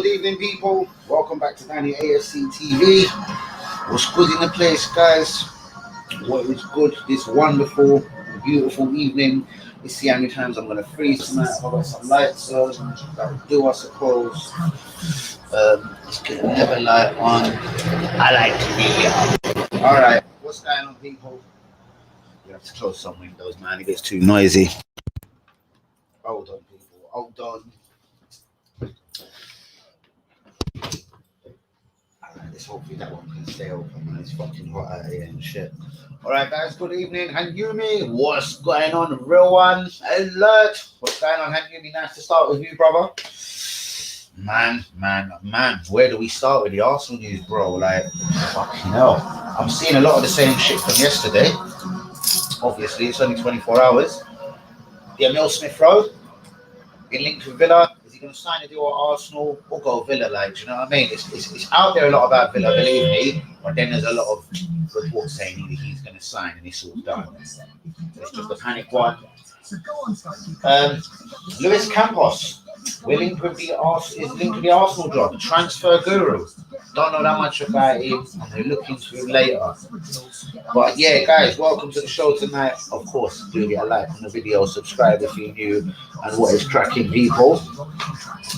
Good evening, people. Welcome back to Danny AFC TV. What's good in the place, guys? What is good this wonderful, beautiful evening? Let's see how many times I'm going to freeze tonight. I've got some lights on. That'll do, I suppose. Let's get another light on. I like to be here. All right. What's going on, people? You have to close some windows, man. It gets too noisy. Hold on, people. Hold on. Alright, hopefully that one can stay open, man. It's fucking hot out here and shit. Alright, guys, good evening. Hanyumi, what's going on? Real one, alert. What's going on, Hanyumi? Nice to start with you, brother. Man. Where do we start with the Arsenal news, bro? Like, fucking hell. I'm seeing a lot of the same shit from yesterday. Obviously, it's only 24 hours. The Emil Smith Rowe, been linked with Villa. Is he going to sign a deal at Arsenal or go Villa? Like, do you know what I mean? It's out there a lot about Villa, believe me. But then there's a lot of reports saying either he's going to sign and it's all done. It's just a panic one. Luis Campos, we're linked with the Arsenal job. Transfer guru. Don't know that much about him, and we're looking to him later. But yeah, guys, welcome to the show tonight. Of course, do get a like on the video, subscribe if you're new, and what is cracking, people.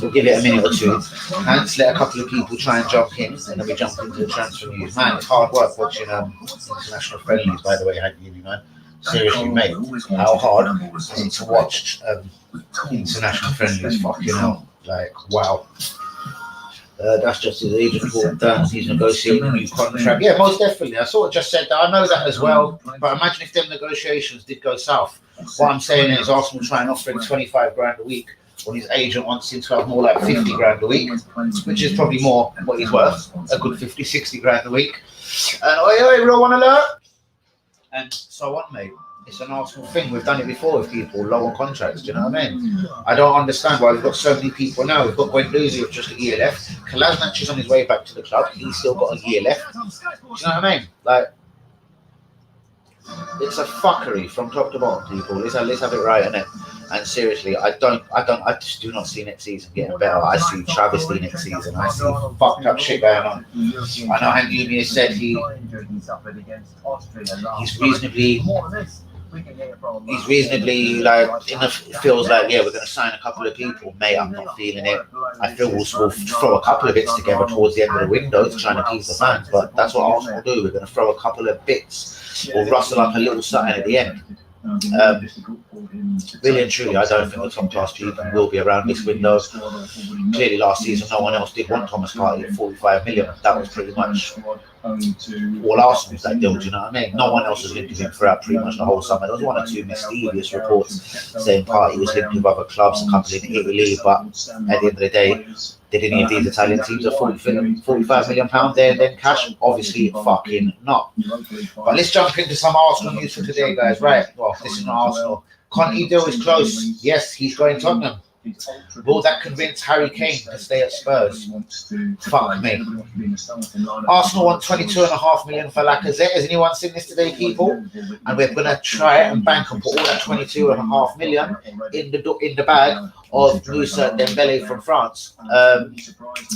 We'll give it a minute or two. Hands, let a couple of people try and jump in, and then we jump into the transfer news. Man, it's hard work watching international friendlies, by the way, Hanyumi, man. Seriously, mate, how hard is it to watch international friendlies? Fucking hell, like, wow. That's just his agent talk done. He's negotiating a new contract. Yeah, most definitely. I sort of just said that. I know that as well. But imagine if them negotiations did go south. What I'm saying is Arsenal try and offer him 25 grand a week when his agent wants him to have more like 50 grand a week, which is probably more what he's worth. A good 50, 60 grand a week. And oi, real one alert. And so on, mate. It's an Arsenal thing. We've done it before with people low on contracts. Do you know what I mean? I don't understand why we've got so many people now. We've got Guendouzi with just a year left. Kolasinac is on his way back to the club. He's still got a year left. Do you know what I mean? Like, it's a fuckery from top to bottom, people. Let's have it right, innit? And seriously, I just do not see next season getting better. I see travesty next season. I see fucked up shit going on. I know Hanyumi has said he's reasonably like feels like, yeah, we're going to sign a couple of people. Mate, I'm not feeling it. I feel we'll throw a couple of bits together towards the end of the window to try and appease the fans, but that's what Arsenal do. We're going to throw a couple of bits or rustle up a little something at the end. Really and truly, I don't think the top class people will be around this window. Clearly, last season, no one else did want Thomas Partey at 45 million. That was pretty much all Arsenal's that deal. Do you know what I mean? No one else was linked with him throughout pretty much the whole summer. There was one or two mysterious reports saying Partey was linked with other clubs, a couple in Italy, but at the end of the day, did any of these Italian teams at £45 million then cash? Obviously, fucking not. But let's jump into some Arsenal news for today, guys. Right, well, this is not Arsenal. Conte deal is close. Yes, he's going Tottenham. Will that convince Harry Kane to stay at Spurs? Fuck me. Arsenal want 22.5 million for Lacazette. Has anyone seen this today, people? And we're going to try and bank and put all that 22.5 million in the bag of Moussa Dembele from France.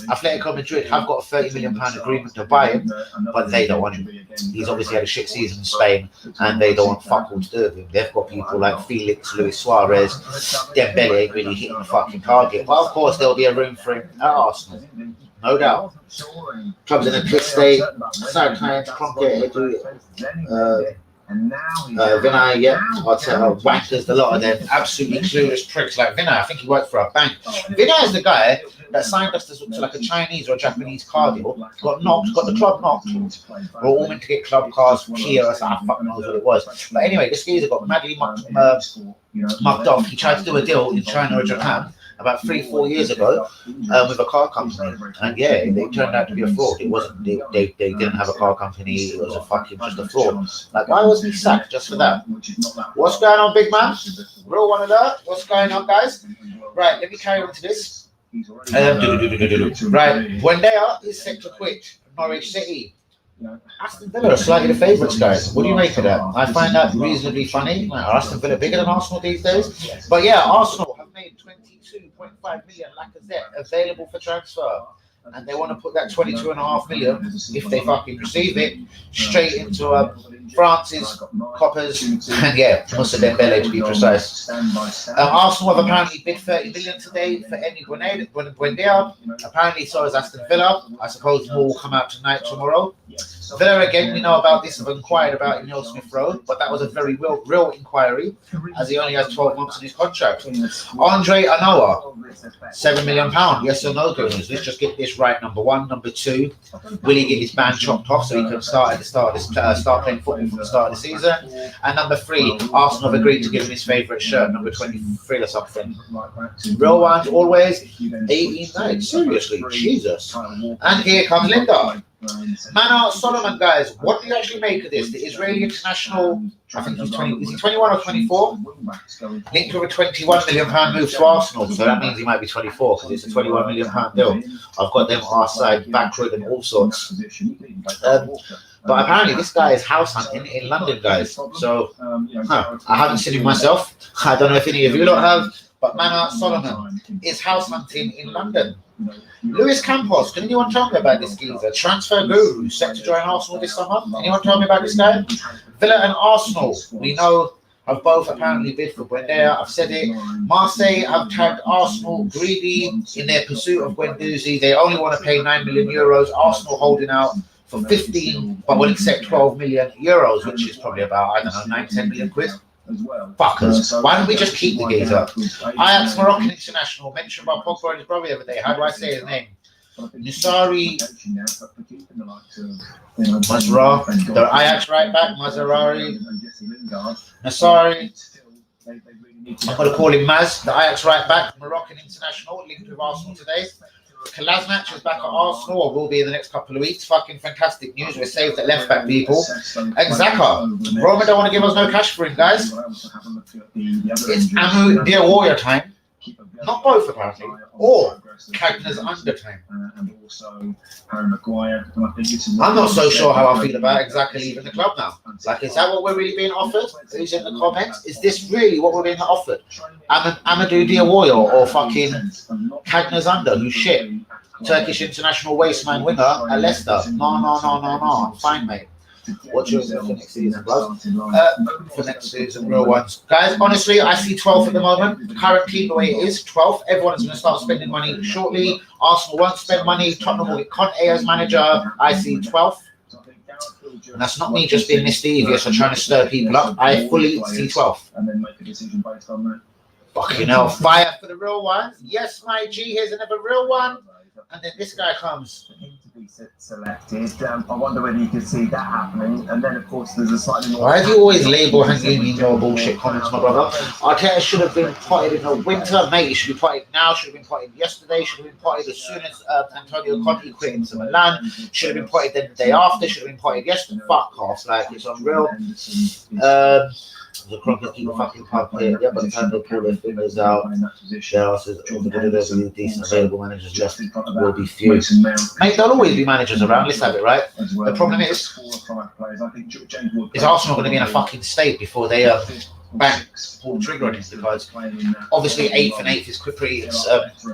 Atletico Madrid have got a £30 million agreement to buy him, but they don't want him. He's obviously had a shit season in Spain, and they don't want fuck all to do with him. They've got people like Felix, Luis Suarez. Dembele ain't really hitting the fucking target. But of course, there'll be a room for him at Arsenal. No doubt. Clubs in a piss state. Sad times, can't get it. Vinay, yeah, Arteta, wankers, a lot of them, absolutely clueless pricks like Vinay. I think he worked for a bank. Vinay is the guy that signed us to like a Chinese or a Japanese car deal, got the club knocked. We're all meant to get club cars, Kia, or something, fuck knows what it was. But anyway, this geezer got madly mugged off. He tried to do a deal in China or Japan about 3-4 years ago with a car company, and yeah, they turned out to be a fraud. It wasn't they didn't have a car company. It was a fucking just a fraud. Like, why wasn't he sacked just for that? What's going on, big man? Real one alert. What's going on, guys? Right, let me carry on to this. Right, Buendia is set to quit Norwich City. Aston Villa are slightly the favourites, guys. What do you make of that? I find that reasonably funny. Are Aston Villa bigger than Arsenal these days? But yeah, Arsenal have made 22.5 million Lacazette available for transfer. And they want to put that 22.5 million, if they fucking receive it, straight into France's coppers. And yeah, Moussa Dembele to be precise. Arsenal have apparently bid 30 million today for Emi Buendia. Apparently so has Aston Villa. I suppose more will come out tonight, tomorrow. Villa, again, we know about this, have inquired about Emile Smith Rowe, but that was a very real inquiry, as he only has 12 months in his contract. Andre Anoa, £7 million. Yes or no, Gooners? Let's just get this right. Number one. Number two, will he get his band chopped off so he can start at the start of this, start playing football from the start of the season? And number three, Arsenal have agreed to give him his favourite shirt, number 23 or something. Real ones always 18 nights. Seriously, Jesus. And here comes Linda. Manor Solomon, guys, what do you actually make of this? The Israeli international, I think he's 20, is he 21 or 24? Linked with a £21 million move to Arsenal, so that means he might be 24 because it's a £21 million deal. I've got them our side, backward and all sorts. But apparently this guy is house hunting in London, guys. So I haven't seen him myself. I don't know if any of you lot have, but Manor Solomon is house hunting in London. Luis Campos, can anyone tell me about this geezer? Transfer guru, set to join Arsenal this summer. Anyone tell me about this guy? Villa and Arsenal, we know, have both apparently bid for Buendia. I've said it. Marseille have tagged Arsenal greedy in their pursuit of Guendouzi. They only want to pay €9 million. Arsenal holding out for 15, but will accept 12 million euros, which is probably about, I don't know, 9-10 million quid. Fuckers. Why don't we just keep the geezer? Ajax Moroccan international, mentioned by Pogba and his brother the other day. How do I say his name? Nusari Mazra, the Ajax right back, Mazarari. Nasari, I'm going to call him Maz, the Ajax right back, Moroccan international, linked with Arsenal today. Kolasinac is back at Arsenal, or will be in the next couple of weeks. Fucking fantastic news. We're saved at left back, people. And Xhaka. Roma don't want to give us no cash for him, guys. It's Amu Diawara time. Not both, apparently. Or Cagner's under time. I'm not so sure how I feel about exactly leaving the club now. Like, is that what we're really being offered? Who's in the comments? Is this really what we're being offered? Amadou Diawara or fucking Cagner's under? Who's shit? Turkish international wasteman winger at Leicester. No. I'm fine, mate. What's your for next season, bro? For next season, real ones. Guys, honestly, I see 12th at the moment. The current team, the way it is, 12th. Everyone's going to start spending money shortly. Arsenal won't spend money. Tottenham will get Conte as manager. I see 12th. And that's not me just being mischievous or trying to stir people up. I fully see 12th. And then make a decision based on that. Fucking hell. Fire for the real ones. Yes, my G, here's another real one. And then this guy comes. Selected. I wonder whether you could see that happening. And then, of course, there's a slightly more. Why do you always label Hangini in your bullshit comments, my brother? Arteta should have been potted in the winter, mate. He should be potted now. Should have been potted yesterday. Should have been potted as soon as Antonio Conte quit into Milan. Should have been potted then the day after. Should have been potted yesterday. Fuck off, like it's unreal. The Kroenke keep a fucking pub here. Yeah, by the time they pull their fingers out, there are decent available managers left will be few. Mate, there'll always be managers around. Let's have it right. The problem is Arsenal going to be in a fucking state before they bang, pull the trigger on it? Because obviously 8th and 8th is pretty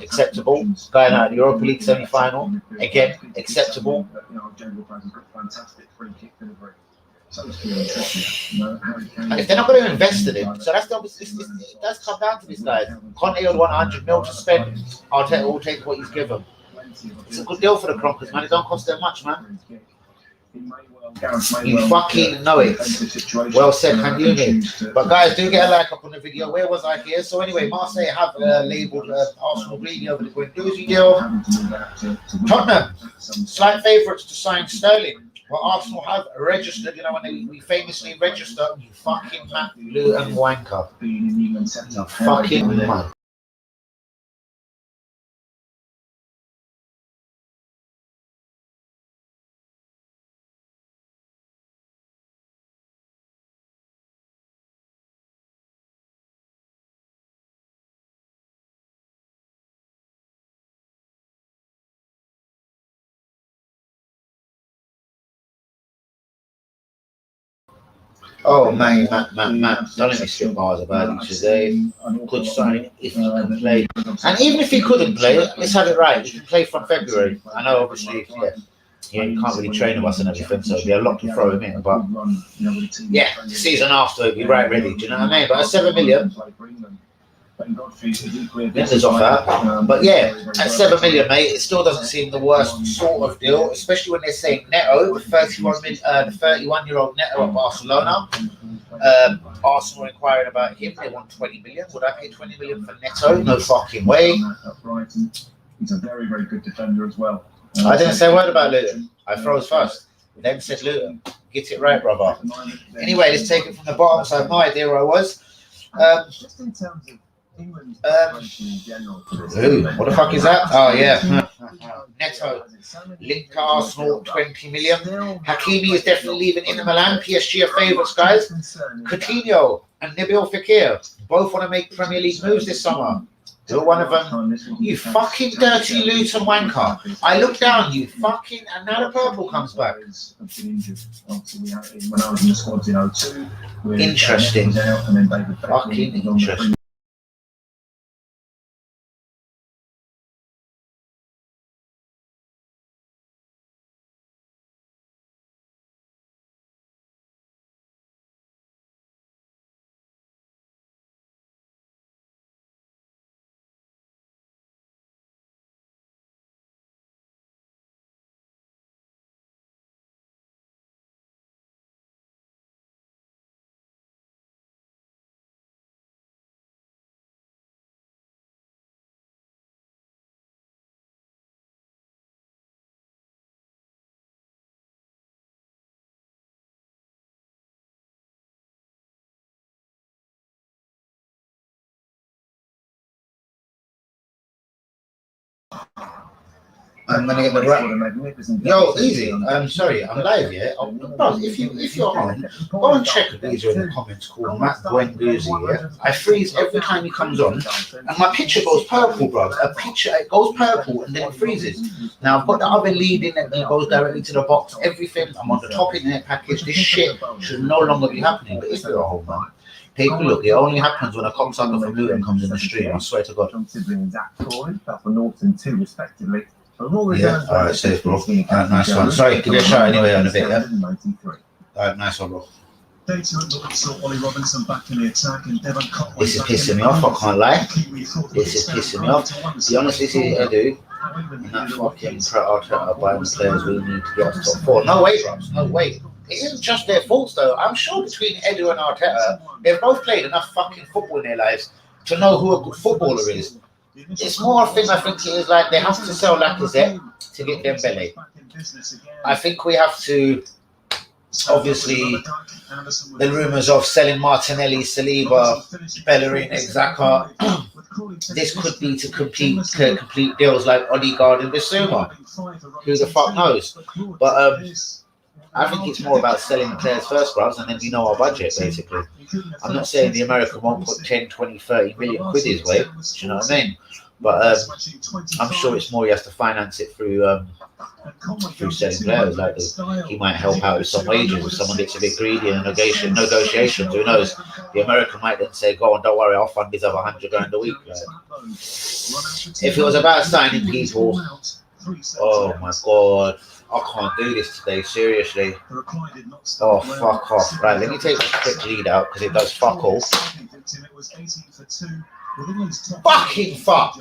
acceptable. Going out of the Europa League semi-final, again, acceptable. And if they're not going to invest in him, so that's the obvious. It does come down to this guy. Conte would want 100 mil to spend. Arteta will take what he's given. It's a good deal for the Kroenkes, man. It don't cost them much, man. You fucking know it. Well said, Hangini. But guys, do get a like up on the video. Where was I here? So anyway, Marseille have labelled Arsenal greedy over the Guendouzi deal. Tottenham, slight favourites to sign Sterling. Well, Arsenal have registered, you know, when we famously register, you fucking Matt Blue and wanker. You fucking mad. Oh, Matt. Don't let me skip bars about you today. Good sign if he can play. And even if he couldn't play, let's have it right. He can play from February. I know, obviously, yeah, he can't really train with us and everything, so it'd be a lot to throw him in. But yeah, the season after, he'll be right ready. Do you know what I mean? But at 7 million, Linda's off that. But yeah, at 7 million, mate, it still doesn't seem the worst sort of deal, especially when they're saying Neto, the 31-year-old Neto at Barcelona. Arsenal inquiring about him. They want 20 million. Would I pay 20 million for Neto? No fucking way. He's a very, very good defender as well. I didn't say a word about Luton. I froze first. Then said Luton. Get it right, brother. Anyway, let's take it from the bottom. So I have no idea where I was. Just in terms of England, what the fuck is that? Oh yeah. Neto linked to Arsenal, 20 million. Hakimi is definitely leaving Inter Milan. PSG are favourites, guys. Coutinho and Nabil Fekir both want to make Premier League moves this summer. You're one of them. You fucking dirty Luton wanker. I look down, you fucking, and now the purple comes back. Interesting. Fucking interesting. I'm gonna get the right. Yo, easy. I'm sorry, I'm live, yeah. Bro, if you're on, go and check the video in the comments called Matt Guendouzi, yeah. I freeze every time he comes on, and my picture goes purple, bro. It goes purple and then it freezes. Now I've got the other lead in it, and it goes directly to the box. Everything. I'm on the top internet package. This shit should no longer be happening. But if you're a whole man, take a look. It only happens when a cocksucker from Luton comes in the stream. I swear to God. That's for Norton too, respectively. Yeah, alright, safe, bro. Alright, nice one. Sorry, give it a shot anyway on a bit, yeah? Alright, nice one, bro. This is pissing me off, I can't lie. This is pissing me off. To be honest, this is Edu and that fucking Arteta buying the players we need to get to top 4. No way, Robs, no way. It isn't just their faults, though. I'm sure between Edu and Arteta, they've both played enough fucking football in their lives to know who a good footballer is. It's more a thing, I think it is like they have to sell Lacazette to get Dembele. I think we have to, obviously, the rumours of selling Martinelli, Saliba, Bellerin, Xhaka. This could be to complete deals like Odegaard and Bissouma. Who the fuck knows? But I think it's more about selling the players first, bros, and then we know our budget, basically. I'm not saying the American won't put 10, 20, 30 million quid his way. Do you know what I mean? But I'm sure it's more he has to finance it through selling players. Like he might help out with some wages if someone gets a bit greedy in negotiations. Who knows? The American might then say, "Go on, don't worry, I'll fund these other $100,000 a week." Like, if it was about signing people, oh my God. I can't do this today, seriously. Oh, fuck off. Right, let me take this quick lead out because it does fuck all. Fucking fuck!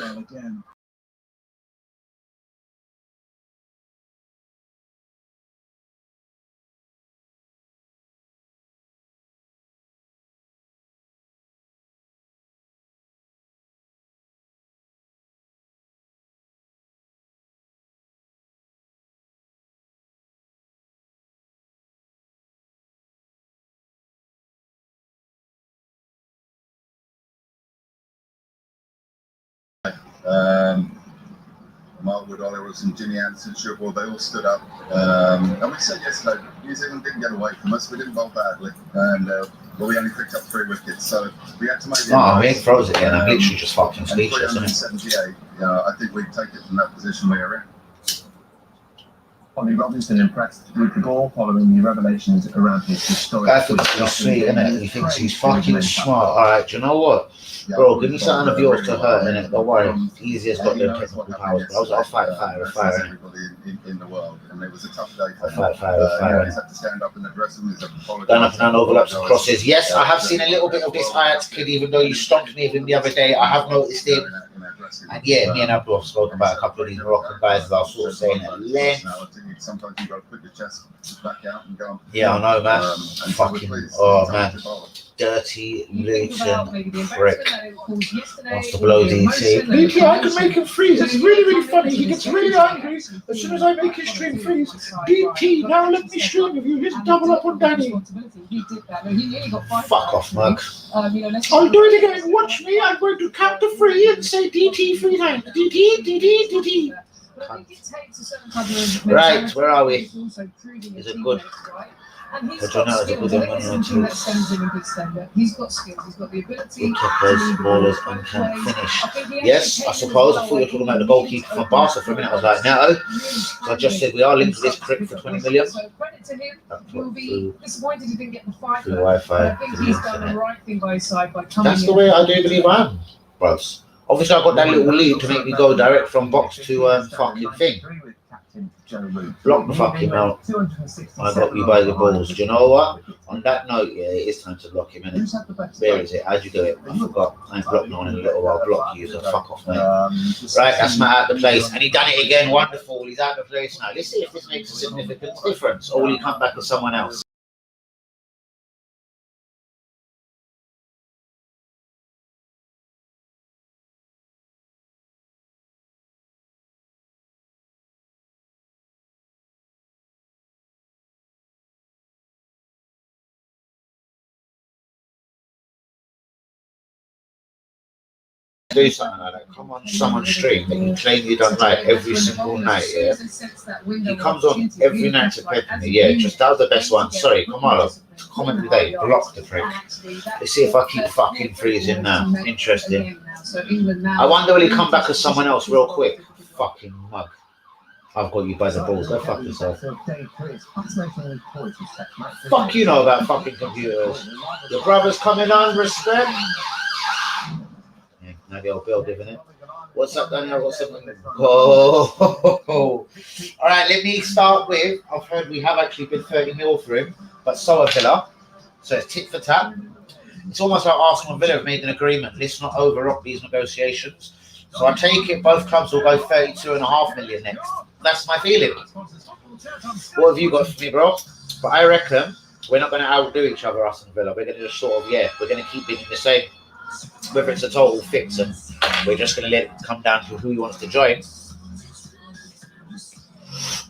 Mark Woodall was and Jimmy Anderson, Sherwood, they all stood up. And we said yesterday, New Zealand didn't get away from us. We didn't bowl badly, and but we only picked up 3 wickets, so we had to make. Oh, he throws it in. I'm literally just fucking speechless. 378. I think we take it from that position we are in. Ollie Robinson impressed with the ball following the revelations around his historic. I think he's sweet, innit? He thinks he's fucking smart. Alright, do you know what? Bro, give me something of yours to hurt, innit? Don't worry. Easy's got them technical powers, but I'll fight fire with fire, innit? Everybody in the world, and it was a tough day for I'll fight fire with fire, Had to stand up in the dressing room. Stand up and down, overlaps and crosses. Yes, I have seen a little bit of this Ajax kid, even though you stomped me even the other day. I have noticed it. And yeah, me and Abdul have spoken about a couple of these Moroccan guys that I was sort of saying at length. Sometimes you got to put your chest back out and go. Yeah, I know, man. Fucking, oh man. Dirty Luton prick wants to blow DT. DT, I can make him freeze. It's really, really funny. He gets really angry as soon as I make his stream freeze. DT, now let me stream with you. Let's double up on Danny. Fuck off, mug. I'll do it again. Watch me. I'm going to count to 3 and say DT 3 times. DT, DT, DT. Right, where are we? Is it good? But you know, it's a good one. He's got skills, he's got the ability. Good kickers, ballers, and can finish. Yes, I suppose. I thought you were talking about the goalkeeper from Barca for a minute. I was like, no. So I just said we are linked to this prick for 20 million. So credit to him. He'll be disappointed he didn't get the 5. Through Wi-Fi. I think he's done the right thing by his side by coming in. That's the way I do believe I am, bros. Obviously, I got that little lead to make me go direct from box to fucking thing. Block the fucking out. I got you by the balls. Do you know what? On that note, yeah, it is time to block him, innit? Where is it? How'd you do it? I forgot. I ain't blocked no one in a little while. Block you, so fuck off, mate. Right, that's Matt out the place. And he done it again. Wonderful. He's out the place now. Let's see if this makes a significant difference. Or will he come back as someone else? Do something like that. Come on someone's stream that you claim you don't like every single night, yeah? He comes on every night to pep me, yeah, just that was the best one. Sorry, Kamala, comment today, block the prick. Let's see if I keep fucking freezing now. Interesting. I wonder will he come back as someone else real quick? Fucking mug. I've got you by the balls, go fuck yourself. Fuck you know about fucking computers. Your brother's coming on, respect. Now the old build, isn't it? What's up, Daniel? What's up? Oh, all right. Let me start with. I've heard we have actually bid 30 mil for him, but so have Villa. So it's tit for tat. It's almost like Arsenal and Villa have made an agreement. Let's not overrock these negotiations. So I take it both clubs will go 32.5 million next. That's my feeling. What have you got for me, bro? But I reckon we're not going to outdo each other, us and Villa. We're going to just sort of, we're going to keep bidding the same. Whether it's a total fix, and we're just going to let it come down to who he wants to join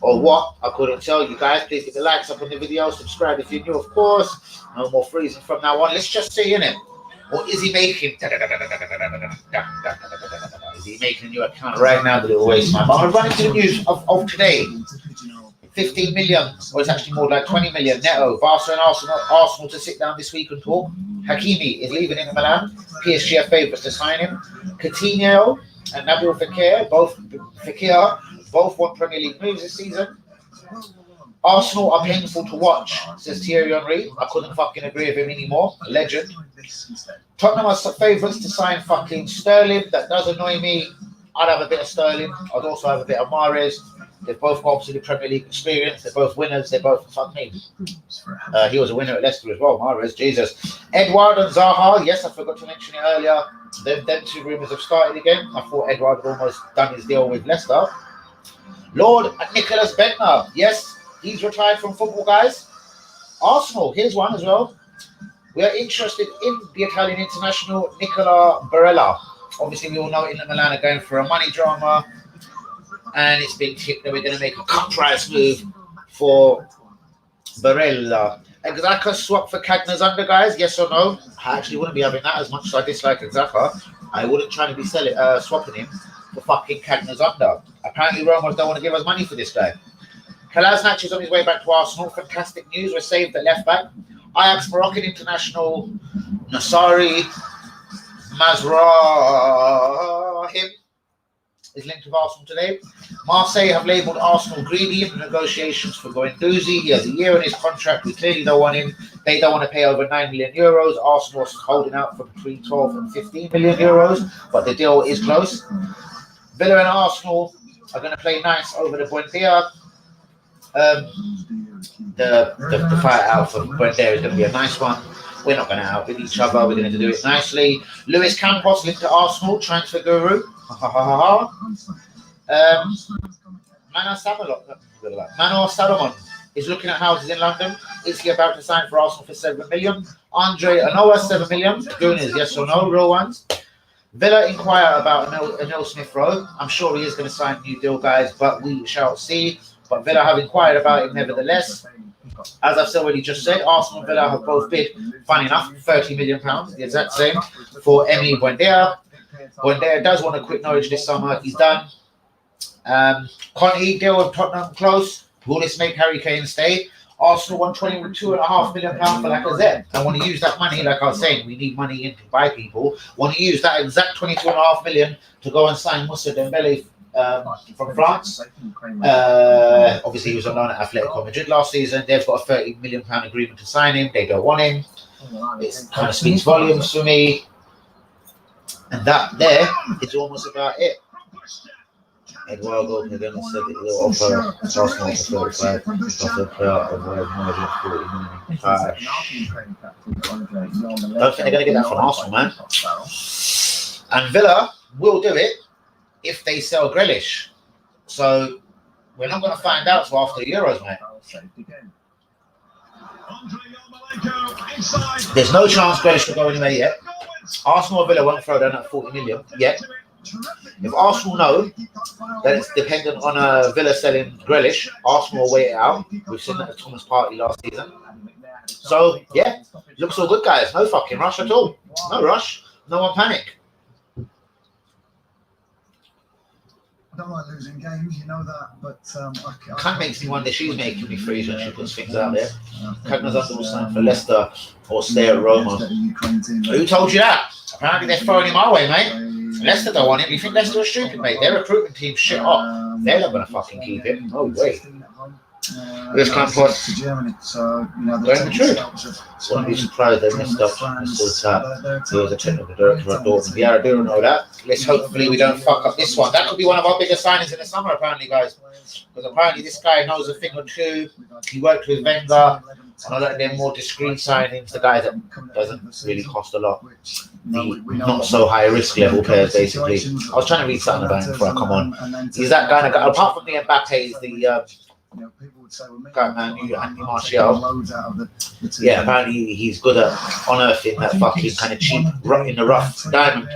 or what. I couldn't tell you guys. Please get the likes up on the video, subscribe if you're new, of course. No more freezing from now on. Let's just see, innit? What is he making? Is he making a new account right now? The little waste man. But I'm running to the news of today. 15 million, or it's actually more like 20 million. Neto, Barca and Arsenal to sit down this week and talk. Hakimi is leaving Inter Milan. PSG are favourites to sign him. Coutinho and Nabil Fekir both want Premier League moves this season. Arsenal are painful to watch, says Thierry Henry. I couldn't fucking agree with him anymore. A legend. Tottenham are favourites to sign fucking Sterling. That does annoy me. I'd have a bit of Sterling. I'd also have a bit of Mahrez. They've both got obviously the Premier League experience. They're both winners. They're both, fuck me. He was a winner at Leicester as well, Mahrez. Jesus. Edouard and Zaha. Yes, I forgot to mention it earlier. Them two rumours have started again. I thought Edouard had almost done his deal with Leicester. Lord and Nicholas Bentner. Yes, he's retired from football, guys. Arsenal, here's one as well. We are interested in the Italian international Nicola Barella. Obviously, we all know Inter Milan are going for a money drama. And it's been tipped that we're going to make a cut price move for Barella. Xhaka swap for Cagnazander, guys? Yes or no? I actually wouldn't be having that as much as I dislike Xhaka. I wouldn't try to be swapping him for fucking Cagnazander. Apparently, Roma don't want to give us money for this guy. Kolasinac is on his way back to Arsenal. Fantastic news. We're saved at left back. Ajax Moroccan international Nassari Mazrahim is linked with Arsenal today. Marseille have labelled Arsenal greedy in the negotiations for Guendouzi. He has a year in his contract. We clearly don't want him. They don't want to pay over 9 million euros. Arsenal's holding out for between 12 and 15 million euros, but the deal is close. Villa and Arsenal are going to play nice over the Buendia. The fight out for Buendia is going to be a nice one. We're not going to outbid each other. We're going to do it nicely. Luis Campos linked to Arsenal, transfer guru. Manor Salomon is looking at houses in London. Is he about to sign for Arsenal for 7 million? Andre Anoa, 7 million. Gooners, yes or no? Real ones. Villa inquire about Anil Smith Rowe. I'm sure he is going to sign a new deal, guys, but we shall see. But Villa have inquired about him nevertheless. As I've already just said, Arsenal and Villa have both bid, funny enough, £30 million, the exact same, for Emi Buendia. Buendia does want to quit Norwich this summer. He's done. Conte deal with Tottenham close. Will this make Harry Kane stay? Arsenal want £22.5 million for Lacazette. I want to use that money, like I was saying, we need money in to buy people. Want to use that exact £22.5 million to go and sign Moussa Dembele from France. Obviously, he was on loan at Atletico Madrid last season. They've got a £30 million agreement to sign him. They don't want him. It kind of speaks volumes for me. And that there is almost about it. Eduardo Medina said that he'll offer Arsenal for 35 after play out of more than 40 million cash. Don't think they're going to get that from Arsenal, man. And Villa will do it if they sell Grealish. So we're not going to find out until after the Euros, mate. There's no chance Grealish will go anywhere yet. Arsenal or Villa won't throw down that 40 million yet. If Arsenal know that it's dependent on Villa selling Grealish, Arsenal will wait it out. We've seen that at Thomas Partey last season. So, yeah, looks all good, guys. No fucking rush at all. No rush. No one panic. I don't like losing games, you know that, but Kat makes me wonder she's making me freeze when she puts things out there. Kagna's under sign for Leicester or stay at Roma. Who told you that? Apparently they're throwing him our way, mate. Leicester don't want him. You think Leicester are stupid, mate? Their recruitment team shit up. They're not going to fucking keep him. No way. This can't put going the truth. Wouldn't be surprised they messed up. He was a technical director at Dortmund. Yeah, I do know that. Let's hopefully we don't fuck up this one. That could be one of our biggest signings in the summer, apparently, guys. Because apparently this guy knows a thing or two. He worked with Wenger. And I like them more discreet signings, the guy that doesn't really cost a lot. The not so high risk level players, basically. I was trying to read something about him before I come on. He's that kind of guy. Apart from the Mbappe, he's the guy, man, Anthony Martial. Yeah, apparently he's good at unearthing that fucking kind of cheap, in the rough diamond.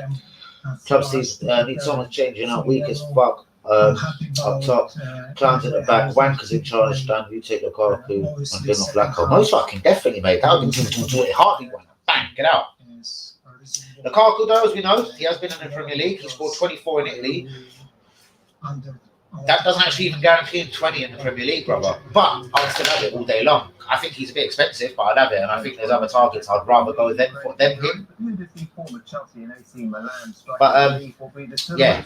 Club needs someone changing out, weak as fuck. Up top, Clowns at the back, Wankers in charge, Dan, you take Lukaku and Ben off Flacco. Most fucking definitely, mate. That would be a heartbeat one. Bang, get out. Lukaku, though, as we know, he has been in the Premier League. He scored 24 in Italy. That doesn't actually even guarantee him 20 in the Premier League, brother. But I'd still have it all day long. I think he's a bit expensive, but I'd have it. And I think there's other targets I'd rather go than him. But, yeah.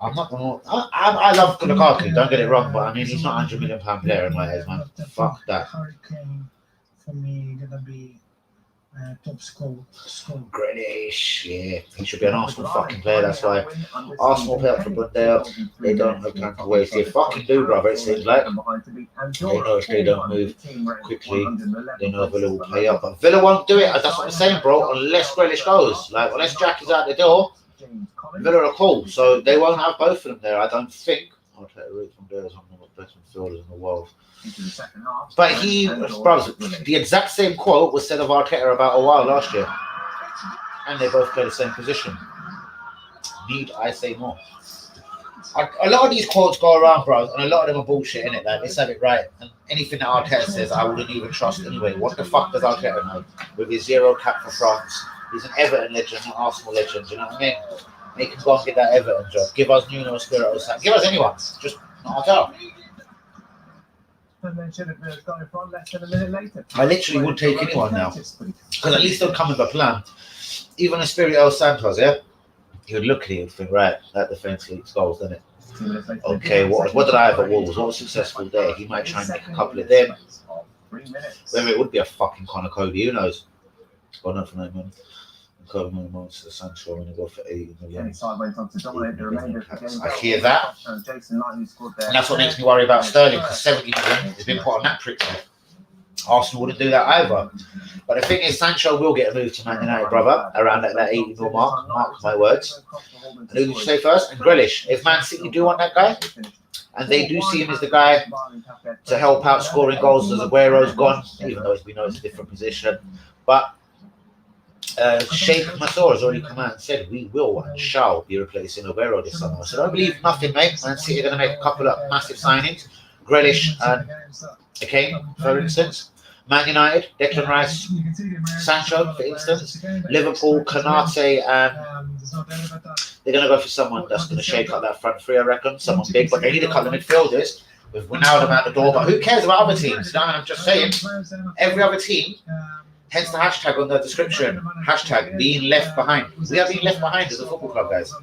I'm not gonna. I love Lukaku. Don't get it wrong, but I mean he's not £100 million player in my head, man. Fuck that. For me, gonna be top score. Grealish, yeah, he should be an Arsenal fucking player. That's why Arsenal play up for Blundell. They don't have time to waste. They fucking do, brother. It seems like they know if they don't move quickly, they know Villa will play up. But Villa won't do it. That's what I'm saying, bro. Unless Grealish goes, like unless Jack is out the door. Villa are cool, so they won't have both of them there, I don't think. I'll take a route from there as one of the best midfielders in the world. But the exact same quote was said of Arteta about a while last year. And they both play the same position. Need I say more? A lot of these quotes go around, bro, and a lot of them are bullshit, innit? Like, let's have it right. And anything that Arteta says, I wouldn't even trust anyway. What the fuck does Arteta know? With his 0 cap for France. He's an Everton legend, not Arsenal legend, you know what I mean? They can go and get that Everton job. Give us Nuno Espirito Santo. Give us anyone. Just not Arteta. I literally would take anyone now. Because at least they'll come with a plan. Even Espirito Santos, yeah? he would look at it and think, right, that defence leaks goals, doesn't it? Okay, what did I have at Wolves? What was successful there? He might try and make a couple of them. Whether it would be a fucking Connor Cody, who knows? Got nothing like man. Cody wants the Sancho when you go for 80 million. I hear that. And that's what makes me worry about Sterling, because 70 million has been put on that prick. Arsenal wouldn't do that either. But the thing is, Sancho will get a move to Man United, brother, around that 80 mil mark. Mark my words. And who did you say first? And Grealish. If Man City do want that guy, and they do see him as the guy to help out scoring goals as Aguero's gone, even though we know it's a different position. But Sheikh Mansour has already come out and said we will and shall be replacing Aguero this summer. So don't believe nothing, mate. Man City are going to make a couple of massive signings. Grealish and Kane, for instance. Man United, Declan Rice, Sancho, for instance. Liverpool, Konate, and they're going to go for someone that's going to shake up that front three, I reckon. Someone big, but they need a couple of midfielders with Ronaldo out the door. But who cares about other teams? You know, I'm just saying, every other team, hence the hashtag on the description, hashtag being left behind. We are being left behind as a football club, guys.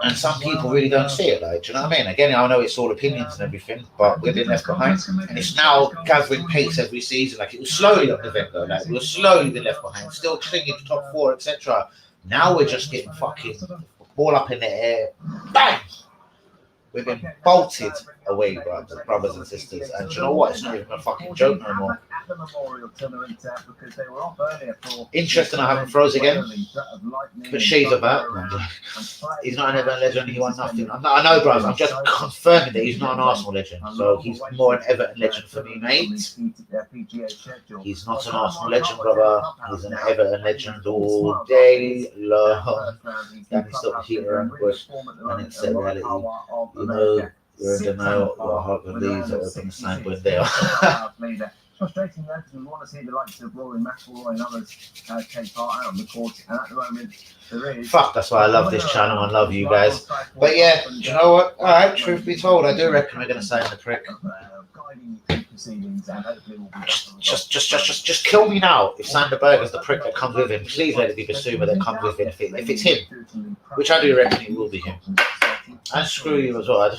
And some people really don't see it, like, do you know what I mean? Again, I know it's all opinions and everything, but we're being left behind. And it's now gathering pace every season. Like, it was slowly on November, like, we were slowly being left behind, still clinging to top four, etc. Now we're just getting fucking ball up in the air, bang! We've been bolted away, brothers and sisters. And do you know what? It's not even a fucking joke no more. Interesting, I haven't froze again. But shades of that. He's not an Everton legend. He won nothing. I know, bros. I'm just confirming that he's not an Arsenal legend. So he's more an Everton legend for me, mate. He's not an Arsenal legend, brother. He's an Everton legend all day long. Danny stopped here and Bush, and it's a reality. You know, we're in denial. We're hard to leave. That we're going to sign when they are. Frustrating though, because we want to see the likes of Rory McIlroy and others take part out on the court, and at the moment there is. Fuck, that's why I love this channel and love you guys. But yeah, do you know what? All right, truth be told, I do reckon we're going to sign the prick. Just kill me now if Sander Berger's the prick that comes with him. Please let it be Basuma that comes with him. If it's him, which I do reckon it will be him. And screw you as well.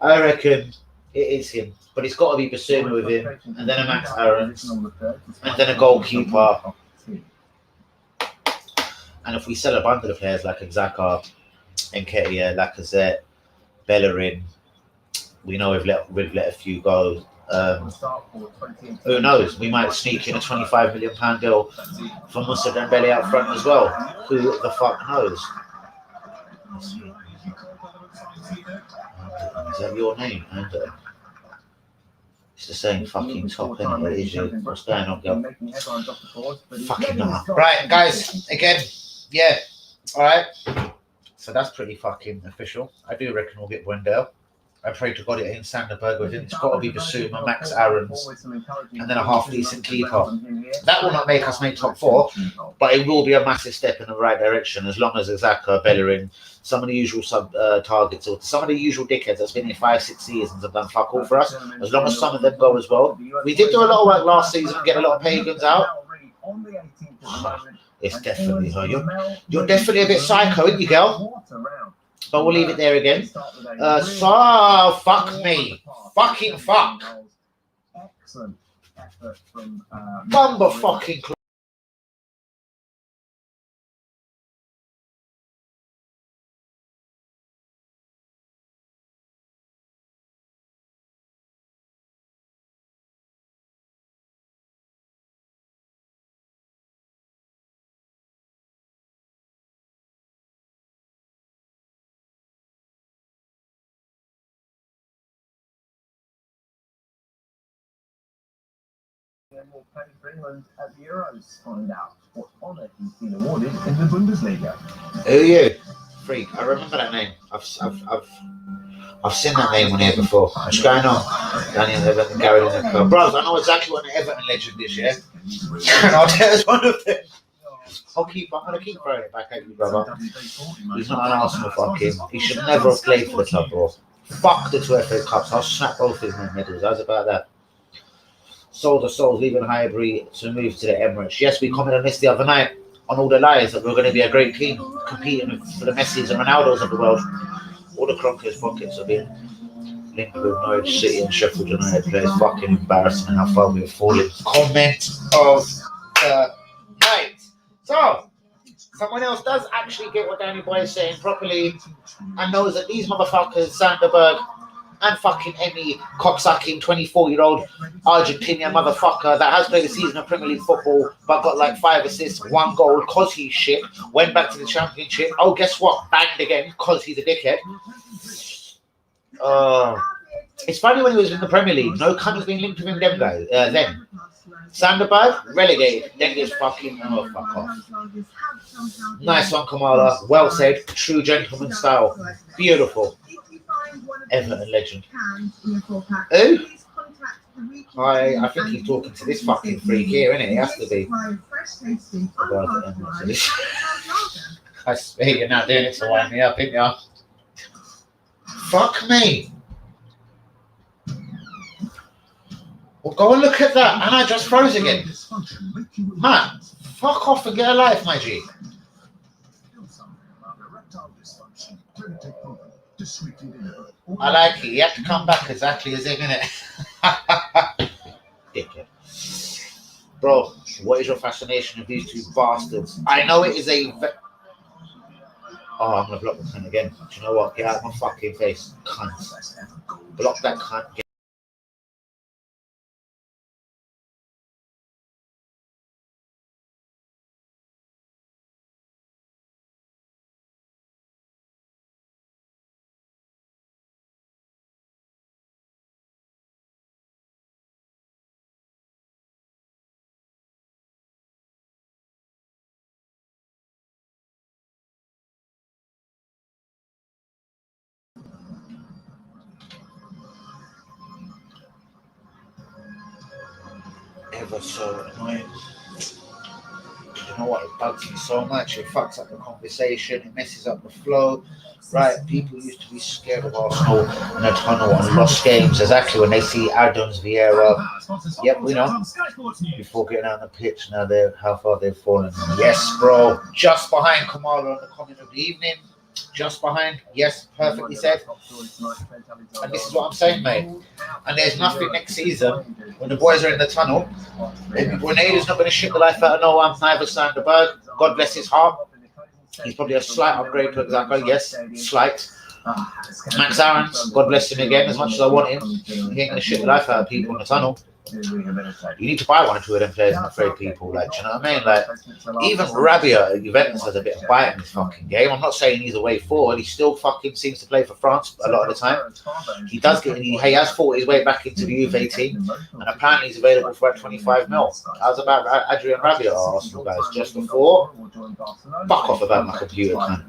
I reckon it is him. But it's got to be Basuma with him, and then a Max Aarons, and then a goalkeeper. And if we sell a bundle of players like Xhaka, Nketiah, Lacazette, Bellerin, we know we've let a few go. Who knows? We might sneak in a £25 million deal for Moussa Dembele out front as well. Who the fuck knows? Is that your name, Andrew? It's the same fucking top, isn't it? Is it? What's going on, girl? Fucking nah. Right, guys, again, yeah. Alright. So that's pretty fucking official. I do reckon we'll get Wendell. I pray to God it ain't Sander Berger with him. It's got to be Basuma, Max Aarons, and then a half-decent keeper. That will not make us make top four, but it will be a massive step in the right direction as long as Xhaka, Bellerin, some of the usual targets, or some of the usual dickheads that's been here 5-6 seasons have done fuck all for us. As long as some of them go as well. We did do a lot of work last season and get a lot of pagans out. It's definitely her. You're definitely a bit psycho, aren't you, girl? But we'll leave it there again. So, fuck me. Fucking fuck. Excellent effort from Bumper fucking will play for England at the Euros. Find out what honour he's been awarded in the Bundesliga. Who are you? Freak. I remember that name. I've seen that name on here before. What's going on? Daniel Everton, Gary Lineker. Bros, I know exactly what an Everton legend is, yeah? And I'll tell us one of them. I'm gonna keep throwing it back at you, brother. He's not an Arsenal fucking. He should never have played for the club, bro. Fuck the 2 FA Cups. I'll snap both his medals. How's about that? Sold the Souls leaving Highbury to move to the Emirates. Yes, we commented on this the other night. on all the lies that we're going to be a great team competing for the Messis and Ronaldos of the world. All the Kroenkes pockets have been linked with Norwich City and Sheffield United players. Fucking embarrassing how far we've fallen. Comment of the night. So, someone else does actually get what Danny Boy is saying properly and knows that these motherfuckers, Sanderberg and fucking any cocksucking 24-year-old Argentinian motherfucker that has played a season of Premier League football but got like 5 assists, 1 goal because he's shit, went back to the Championship. Oh, guess what? Banged again because he's a dickhead. It's funny when he was in the Premier League. No cunt was being linked to him then. Sanderberg, relegated. Then gets fucking, oh, fuck off. Nice one, Kamala. Well said. True gentleman style. Beautiful. Everton legend. Who? I think he's talking to this fucking freak here, isn't it? He has to be. I swear you're not doing it to wind me up, ain't you? Fuck me. Well, go and look at that. And I just froze again. Man, fuck off and get a life, my G. I like it. He had to come back exactly as him, innit? Dickhead. Bro, what is your fascination with these two bastards? I know it is a... Oh, I'm going to block the cunt again. Do you know what? Get out of my fucking face. Cunt. Block that cunt. Ever so annoying. You know what? It bugs me so much. It fucks up the conversation. It messes up the flow. Right? People used to be scared of Arsenal in a tunnel and lost games exactly when they see Adams, Vieira. Yep, we know. Before getting out on the pitch, now they're how far they've fallen. Yes, bro. Just behind Kamala on the comment of the evening. Just behind, yes, perfectly said. And this is what I'm saying, mate. And there's nothing next season when the boys are in the tunnel. Grenada's not going to shit the life out of no one. Neither Sanderberg. God bless his heart. He's probably a slight upgrade to Xhaka. Yes, slight. Max Aarons, God bless him again. As much as I want him, he ain't going to shit the life out of people in the tunnel. You need to buy 1 or 2 of them players and afraid people, like, do you know what I mean? Like, even Rabiot at Juventus has a bit of bite in this fucking game. I'm not saying he's a way forward. He still fucking seems to play for France a lot of the time. He does get, he has fought his way back into the U18, and apparently he's available for about 25 mil. How's about Adrian Rabiot, our Arsenal guys, just before? Fuck off about my computer, man.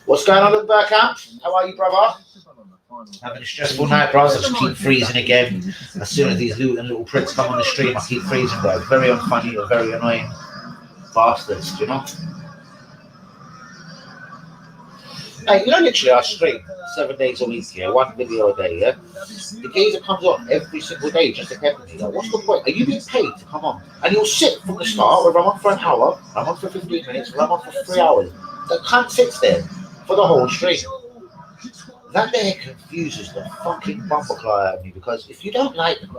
What's going on at the camp? How are you, brother? Having a stressful night, bro. I just keep freezing again. As soon as these little pricks come on the stream, I keep freezing, bro. Very unfunny or very annoying bastards, do you know? Hey, you know, literally, I stream 7 days a week, yeah, 1 video a day, yeah. The geezer comes on every single day just to help me. Like, what's the point? Are you being paid to come on? And he'll sit from the start, whether I'm on for an hour, I'm on for 15 minutes, or I'm on for 3 hours. The cunt sits there for the whole stream. That there confuses the fucking bumperclaw out of me, because if you don't like him,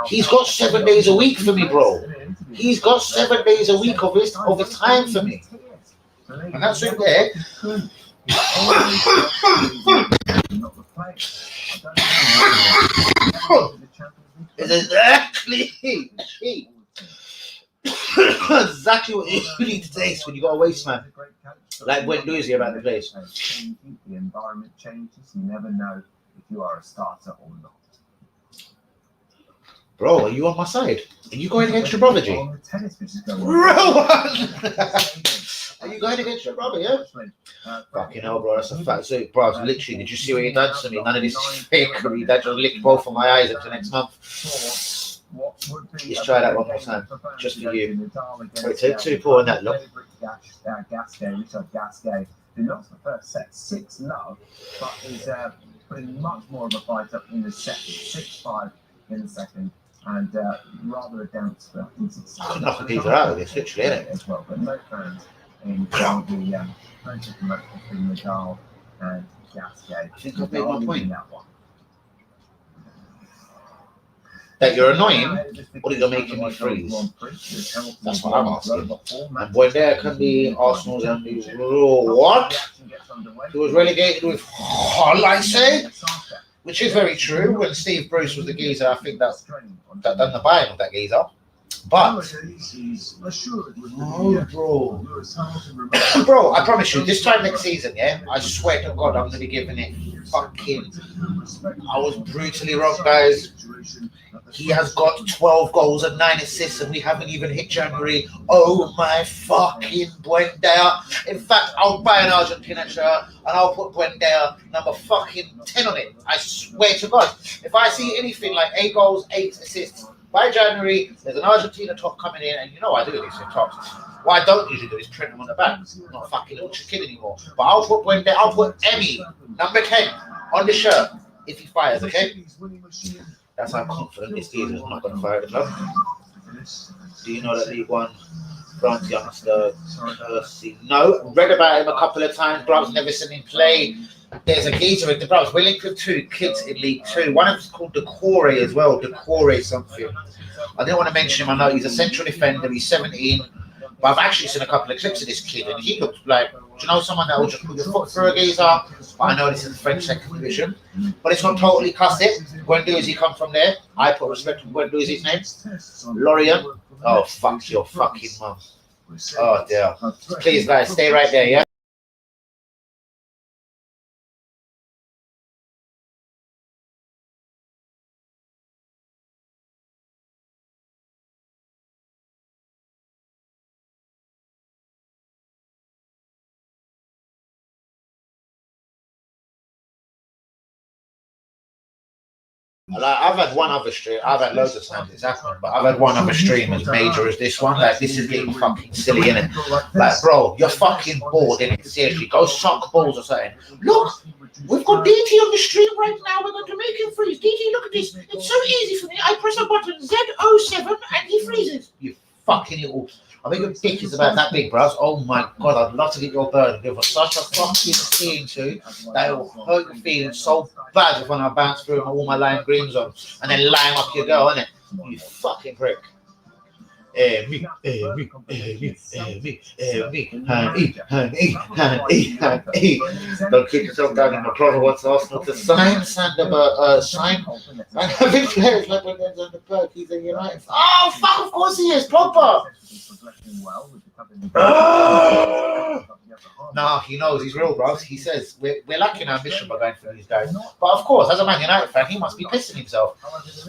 he's got 7 days a week for me, bro. He's got 7 days a week of his time for me. And that's it there. Exactly what you need to taste when you got a waste man. Like Guendouzi about the place. The environment changes. You never know if you are a starter or not. Bro, are you on my side? Are you going against your brother, G? On the tennis pitch is going Are you going against your brother, yeah? Fucking hell, bro, that's a fat suit. Bro, literally, did you see what he done to me? None of this is fakery. That just licked both of my eyes until next month. Let's try that one more time, just for you. Wait, take 2 pour in that, look. Gasquet, who lost the first set 6-0, but is putting much more of a fight up in the second, 6-5 in the second. and rather a dance for Could knock a geezer out of this, literally, innit? as well. But no fans in the Manchester match between Nadal and Gasquet. I think I've made my point. That one. That you're annoying, or that you're making me freeze? That's what I'm asking. And when there can be Arsenal's and these what? He was relegated with Hull, I say, which is very true. When Steve Bruce was the geezer, I think that done the buying of that geezer. But no, bro, I promise you, this time next season, yeah, I swear to God, I'm gonna be giving it fucking. I was brutally wrong, guys. He has got 12 goals and 9 assists, and we haven't even hit January. Oh my fucking Buendia. In fact, I'll buy an Argentina shirt and I'll put Buendia number fucking 10 on it. I swear to God. If I see anything like 8 goals, 8 assists, by January, there's an Argentina top coming in, and you know I do this in tops. What I don't usually do is print them on the back. I'm not a fucking little kid anymore. But I'll put Buendia, I'll put Emmy, number 10, on the shirt if he fires, okay? That's how confident this geezer is not going to fire the club. Do you know that League One, France youngster, Percy? No, read about him a couple of times, but I've never seen him play. There's a geezer in the Browns. We're linked with 2 kids in League 2. One of them's called Decore as well. Decore something. I didn't want to mention him. I know he's a central defender. He's 17. But I've actually seen a couple of clips of this kid, and he looks like, do you know, someone that will just put your foot through a geezer? But I know this is the French second division. But it's not totally cuss it. Guendouzi come from there. I put respect to Guendouzi's name. Lorient. Oh, fuck your fucking mum. Oh, dear. Please, guys, stay right there, yeah? Like, I've had one other stream. I've had loads of times it's happened, but I've had one other stream as major as this one. Like, this is getting fucking silly, innit? Like, bro, you're fucking bored, innit? Seriously, go suck balls or something. Look, we've got DT on the stream right now. We're going to make him freeze. DT, look at this. It's so easy for me. I press a button Z07 and he freezes. You fucking little. I think your dick is about that big, bros. Oh my God, I'd love to get your bird and give us such a fucking skiing to that will hurt your feelings so bad if when I bounce through all my lime greens on and then line up your girl, innit? You fucking prick. Me, honey. Don't keep yourself down in the brother wants Arsenal to sign sign and having players like when there's on the perk, he's a United. Oh fuck, of course he is, Pogba. No, he knows he's real, bro. He says we're lacking ambition by going for these guys. But of course, as a Man United fan, he must be pissing himself.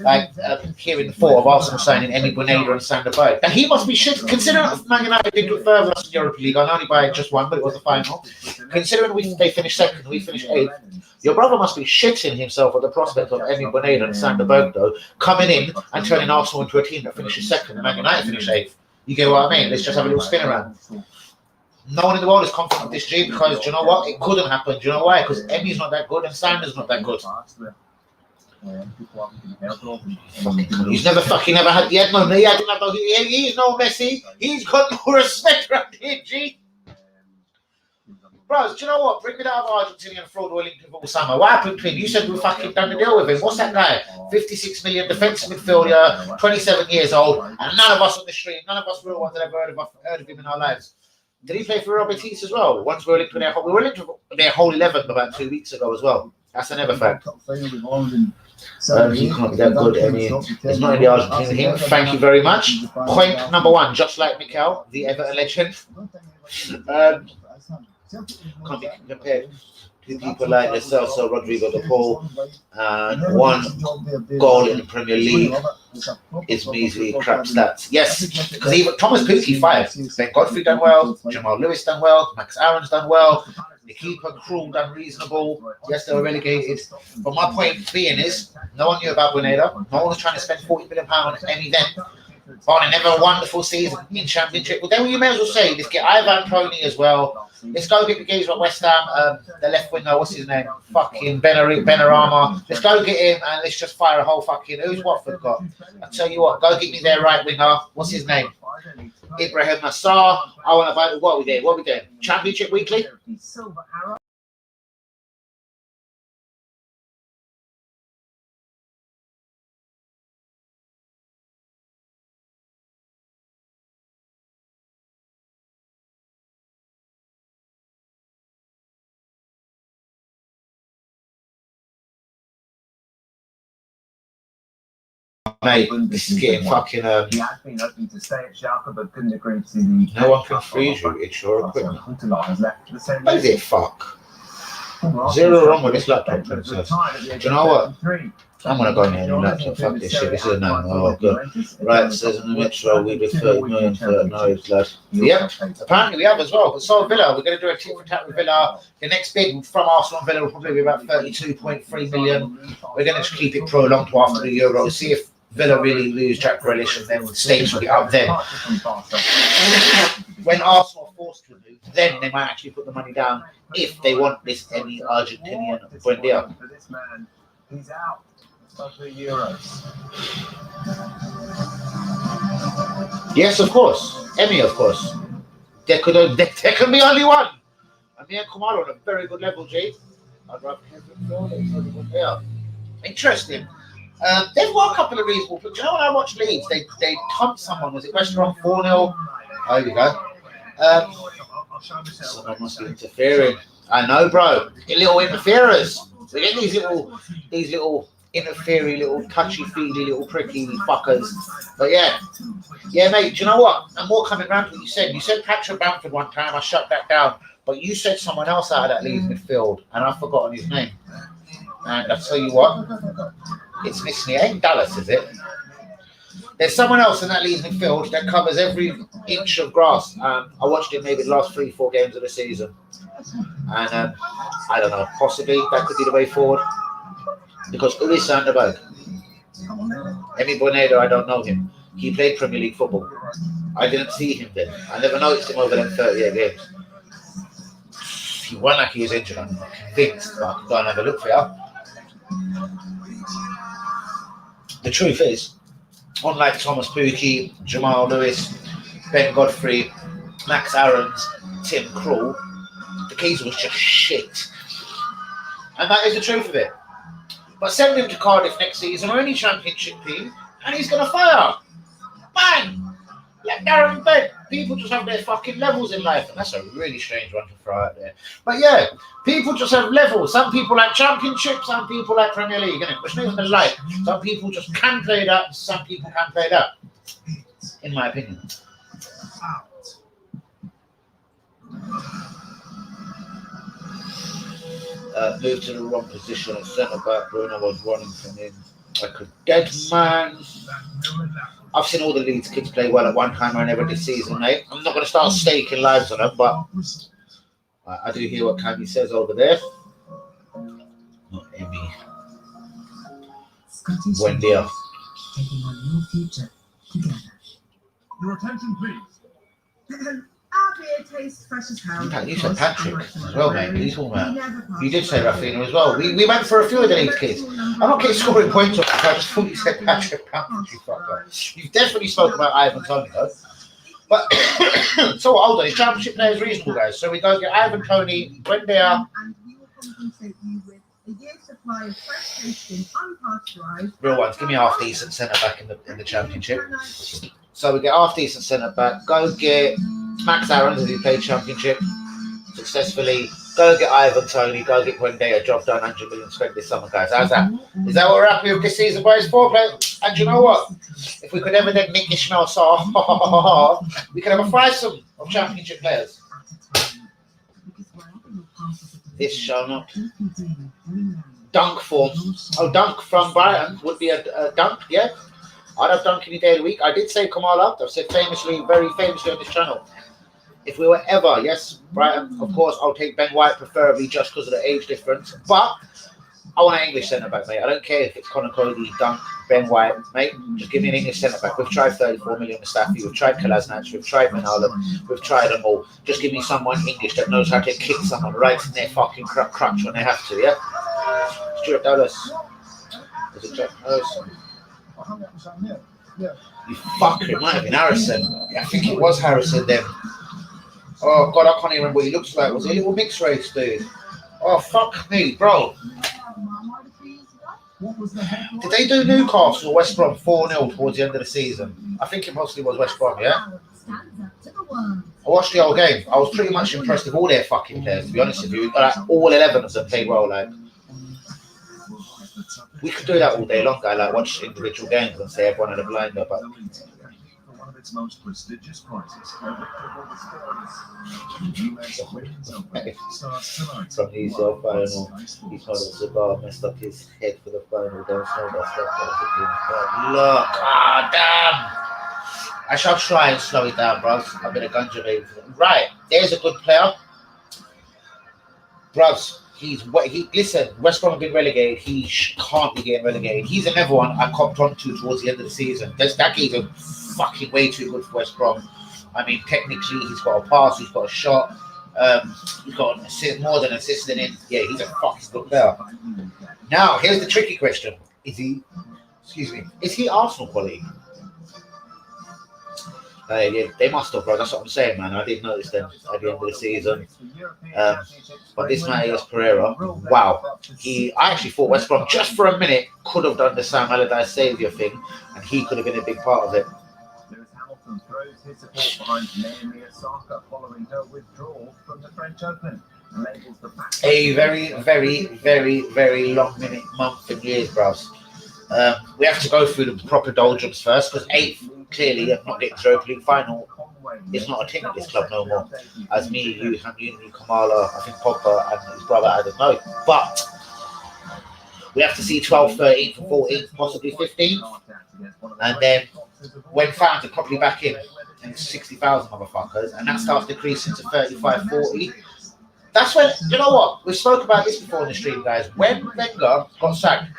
Like hearing the thought of Arsenal signing Emi Buendia and Sander Berg. Now he must be shit. Considering Man United did do further in the Europa League, I only by just one, but it was the final. Considering they finished second, we finished 8th. Your brother must be shitting himself at the prospect of Emi Buendia and Sander Berg, though, coming in and turning Arsenal into a team that finishes second and Man United finish 8th. You get what I mean? Let's just have a little spin around. No one in the world is confident of this, G, because do you know what? It couldn't happen. Do you know why? Because Emi's not that good and Sander's not that good. He's never fucking ever had. He didn't have no. He's no Messi. He's got no respect around here, G. Bros, do you know what? Bring me that other Argentinian fraud we're linked with all summer. What happened to him? You said we fucking done the deal with him. What's that guy? 56 million defensive midfielder, 27 years old, and none of us on the stream, none of us real ones that ever heard of him in our lives. Did he play for Real Betis as well? Once we were linked with their whole 11 about 2 weeks ago as well. That's another fact. He can't be that good. I mean, it's not in the Argentine team. Thank you very much. Point number 1, just like Mikel, the Everton legend. Can't be compared to people like Lo Celso, Rodrigo de Paul, and 1 goal in the Premier League is measly crap stats. Yes, because even Thomas Pukki 5, Ben Godfrey done well, Jamal Lewis done well, Max Aaron's done well, the keeper Krul done reasonable. Yes, they were relegated. But my point being is, no one knew about Buendia. No one was trying to spend £40 million on any then. But another wonderful season in Championship. Well, then you may as well say, let's get Ivan Toney as well. Let's go get the geezer at West Ham, the left winger, what's his name? Fucking Benrahma. Let's go get him and let's just fire a whole fucking. Who's Watford got? I tell you what, go get me their right winger. What's his name? Ibrahim Nassar. I want to vote. What are we doing? What are we doing? Championship weekly? Mate, this is getting fucking. He had been hoping to stay at Schalke, but couldn't agree to the. No one can freeze you. It's your equipment. What is it? Fuck. Zero wrong with this laptop, princess. Do you know what? I'm gonna go in here and laptop. Fuck this shit. This is a no. Oh, good. Right, it says in the Metro we did 30 million for noise, lad. Yep, apparently we have as well. But so Villa, we're going to do a tit for tat with Villa. The next bid from Arsenal and Villa will probably be about 32.3 million. We're going to just keep it prolonged to after the Euro. See if Villa really lose Jack Grealish and then the stakes will be up then. When Arsenal are forced to move, then they might actually put the money down if they want this any Argentinian Buendia. For this man, he's out of the Euros. Yes, of course. Emmy, of course. There can be only one. And me and Kumar on a very good level, Jay. I'd rather have yeah. Interesting. They've got a couple of reasonable. But you know when I watch Leeds, they thumped someone. Was it West Brom 4-0? Oh, here we go. Someone must be interfering. I know, bro. Get little interferers. So get these little interfering, little touchy-feely, little pricky fuckers. But yeah, mate. Do you know what? And more coming round to what you said. You said Patrick Bamford one time. I shut that down. But you said someone else out of that Leeds midfield, and I've forgotten his name. And I tell you what, it's missing. It ain't Dallas, is it? There's someone else in that Leeds midfield that covers every inch of grass. I watched it maybe the last 3-4 games of the season. And I don't know, possibly that could be the way forward. Because who is Sanderberg? Emi Bonedo, I don't know him. He played Premier League football. I didn't see him then. I never noticed him over them 38 games. He won like he was injured, I'm convinced, but I can go and have a look for you. The truth is, unlike Thomas Pukki, Jamal Lewis, Ben Godfrey, Max Aarons, Tim Krul, the Keys was just shit. And that is the truth of it. But send him to Cardiff next season or any championship team, and he's going to fire. Bang! Like Darren Bent. People just have their fucking levels in life, and that's a really strange one to throw out there. But yeah, people just have levels. Some people like championship, some people like Premier League, innit? Which means they like. Some people just can play that, some people can play that. In my opinion. Moved to the wrong position at centre back. Bruno was running from him like a dead man. I've seen all the Leeds kids play well at one time or another this season, mate. I'm not going to start staking lives on them, but I do hear what Cammy says over there. Not Emmy. Buendia. Taking on your future together. Your attention, please. Our beer tastes fresh as hell. In fact, you said Patrick as well, mate. He's all about. You did say Rafinha as well. We went for a few of the Leeds kids. I'm not getting scoring points off because I just thought you said Patrick Bamford. You fucked up. You've definitely spoken about Ivan Toney though. But so what? Hold on, his championship player is reasonable, guys. So we go get Ivan Toney, Buendia. And we will compensate you with a year's supply of fresh tasting, unpasteurized. Real ones. Give me half decent centre back in the championship. So we get half decent centre back. Go get Max Aarons, who played championship successfully. Go get Ivan Toney. Go get Buendia. Job done. 100 million spent this summer, guys. How's that? Is that what we're happy with this season, boys? 4 players. And you know what? If we could ever then nick Ishmael Sarr, we could have a threesome of championship players. This shall not. Dunk form. Oh, Dunk from Brighton would be a dunk, yeah. I'd have Dunk any day of the week. I did say Kamal up. I've said very famously on this channel. If we were ever, yes, Brighton, of course, I'll take Ben White preferably just because of the age difference. But I want an English centre back, mate. I don't care if it's Conor Cody, Dunk, Ben White, mate. Just give me an English centre back. We've tried 34 million Mustafi, we've tried Kolasinac, we've tried Wijnaldum, we've tried them all. Just give me someone English that knows how to kick someone right in their fucking crutch when they have to, yeah? Stuart Dallas. Was it Jack Harrison? I think that was yeah. You fucker, it might have been Harrison. Yeah, I think it was Harrison then. Oh god, I can't even remember what he looks like. Was he a little mixed race dude? Oh fuck me, bro. What was the headline? Did they do Newcastle or West Brom 4-0 towards the end of the season? I think it mostly was West Brom, yeah? I watched the whole game. I was pretty much impressed with all their fucking players, to be honest with you. Like, all 11 of them played well, like. We could do that all day long, guy, like watch individual games and say everyone had a blinder, but One of its most prestigious prizes. from the ECL final, he had a cigar, messed up his head for the final, don't know that's look, damn! I shall try and slow it down, bros. I've been a ganja baby. Right, there's a good player. Bros, listen, West Brom have been relegated. He can't be getting relegated. He's another one I copped onto towards the end of the season. That guy's a fucking way too good for West Brom. I mean, technically, he's got a pass, he's got a shot, he's got an assist, more than an assist in him. Yeah, he's a fucking good player. Now, here's the tricky question: is he Arsenal quality? Yeah, they must have, bro. That's what I'm saying, man. I didn't notice them at the end of the season. But this Matheus Pereira, wow. I actually thought West Brom, just for a minute, could have done the Sam Allardyce saviour thing, and he could have been a big part of it. Lewis Hamilton throws his support behind Naomi Osaka following her withdrawal from the French Open. Labels the fact A very, very, very, very long month and years, bros. We have to go through the proper doldrums first, because 8th, clearly, I'm not getting to Europa League final. It's not a team at this club no more. As me, you, Hamuni, Kamala, I think Pogba, and his brother, I don't know. But we have to see 12th, 13th, and 14th, possibly 15th. And then when fans are probably back in, and it's 60,000 motherfuckers, and that starts decreasing to 35, 40. That's when, you know what? We spoke about this before in the stream, guys. When Wenger got sacked,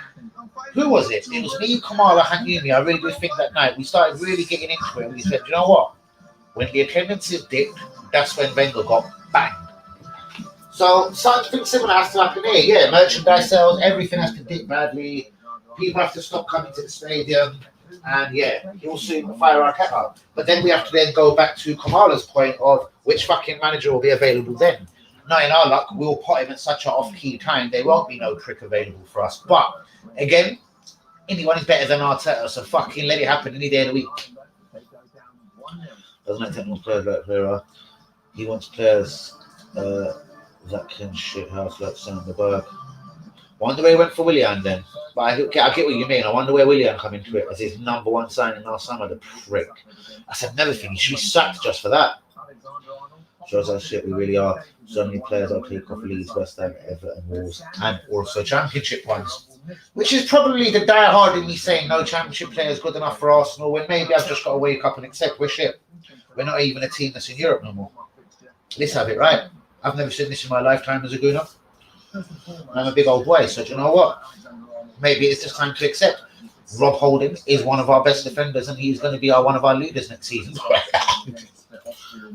who was it? It was me, Kamala, Hanyumi. I really do think that night we started really getting into it. And we said, you know what? When the attendances dipped, that's when Wenger got banged. So something similar has to happen here. Yeah, merchandise sales, everything has to dip badly. People have to stop coming to the stadium. And yeah, he'll soon fire our cat up. But then we have to then go back to Kamala's point of which fucking manager will be available then. Now, in our luck, we'll put him at such an off-key time, there won't be no trick available for us. But again, anyone is better than Arteta, so fucking let it happen any day of the week. Doesn't like technical players like Pereira. He wants players that can shit house like Sandberg. Wonder where he went for Willian then. But I get what you mean. I wonder where Willian come into it as his number one signing last summer, the prick. That's another thing. He should be sacked just for that. Shows how shit we really are. So many players I'll take off Leeds, West Ham, Everton, Wolves, and also Championship ones. Which is probably the die-hard in me saying no Championship player is good enough for Arsenal, when maybe I've just got to wake up and accept we're shit. We're not even a team that's in Europe no more. Let's have it right. I've never seen this in my lifetime as a Gooner. I'm a big old boy, so do you know what? Maybe it's just time to accept. Rob Holding is one of our best defenders, and he's going to be one of our leaders next season.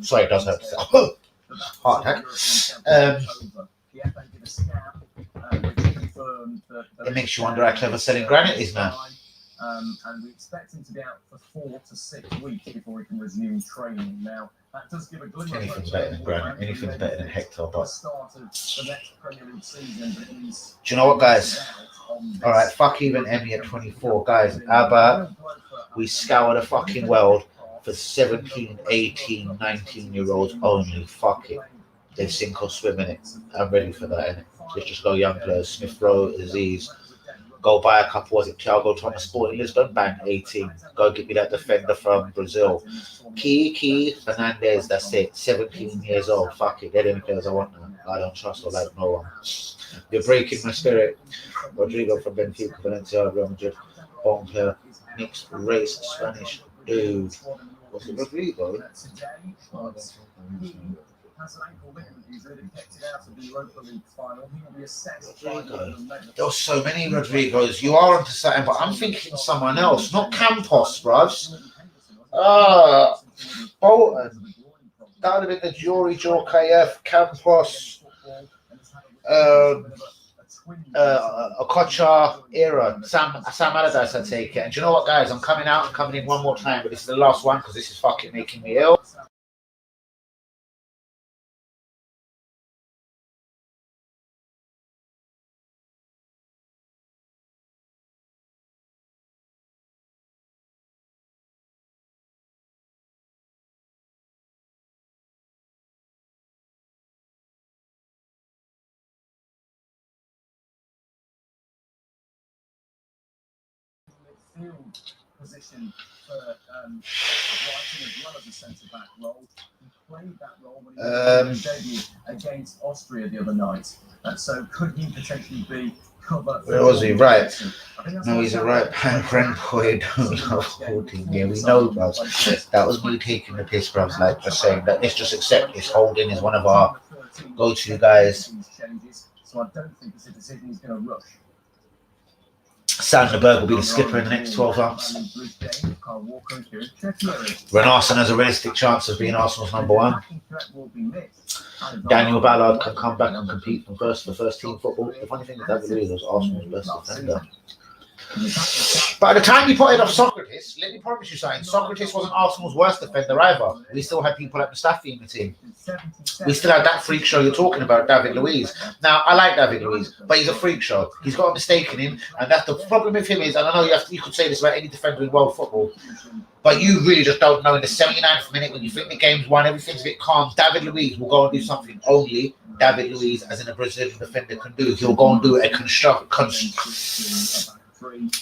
Sorry, it does hurt. Heart attack. It makes you wonder how clever selling granite is now. And we expect him to be out for 4 to 6 weeks before he can resume training. Now, that does give a glimmer. Anything's better than granite. Anything's better than Hector. But start of the next Premier League season, but he's do you know what, guys? All right, fuck even Emmy at 24, guys. How about we scour the fucking world for 17, 18, 19-year-olds only? Fuck it. They sink or swim in it. I'm ready for that, innit? Let's just go young players. Smith Rowe, Aziz. Go buy a couple, was it Thiago Thomas Sporting Lisbon? Bang, 18. Go get me that defender from Brazil. Kiki Fernandez, that's it. 17 years old. Fuck it. They're the only players I want now. I don't trust or like no one. You're breaking my spirit. Rodrigo from Benfica, Valencia, Real Madrid. Home player. Mixed race, Spanish dude. Was it Rodrigo? has an ankle ligament injury that kept it out of the Europa League final. He will be assessed. Rodrigo. There were so many Rodrigos. You are onto something, but I'm thinking someone else, not Campos, bruv. Bolton. That would have been the Jory Jorkaeff, Campos, Okocha era. Sam Allardyce, I take it. And do you know what, guys? I'm coming out and coming in one more time, but this is the last one because this is fucking making me ill. Position for Brighton as well as a centre-back role. He played that role when he made his debut against Austria the other night. So could he potentially be cover? Where was he? Right. No, he's a right hand friend boy. Don't love Holding. Yeah, we know, bro. That was me taking the piss, bro. Like just saying that let's just accept this. Holding is one of our go-to guys. So I don't think it's a decision he's going to rush. Sanderberg will be the skipper in the next 12 months. Renarson has a realistic chance of being Arsenal's number one. Daniel Ballard can come back and compete for first team football. The funny thing is David Luiz was Arsenal's best defender. By the time you put it off Socrates, let me promise you something. Socrates wasn't Arsenal's worst defender either. We still had people like Mustafi in the team. We still had that freak show you're talking about, David Luiz. Now, I like David Luiz, but he's a freak show. He's got a mistake in him, and that's the problem with him is, and I know you could say this about any defender in world football, but you really just don't know in the 79th minute when you think the game's won, everything's a bit calm. David Luiz will go and do something only David Luiz, as in a Brazilian defender, can do. He'll go and do a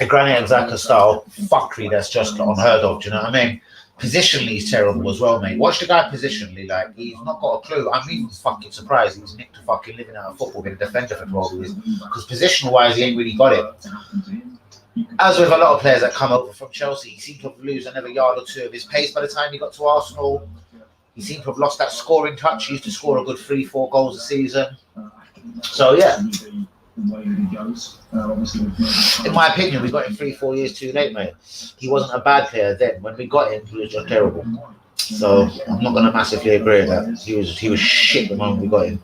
Granit Xhaka style fuckery that's just unheard of. Do you know what I mean? Positionally, he's terrible as well, mate. Watch the guy positionally, like he's not got a clue. I'm even fucking surprised he's nicked to fucking living out of football, being a defender for 12 years. Because positional wise, he ain't really got it. As with a lot of players that come over from Chelsea, he seemed to lose another yard or two of his pace by the time he got to Arsenal. He seemed to have lost that scoring touch. He used to score a good 3-4 goals a season. So yeah. In my opinion, we got him 3-4 years too late, mate. He wasn't a bad player then. When we got him, he was just terrible. So I'm not going to massively agree with that. He was shit the moment we got him.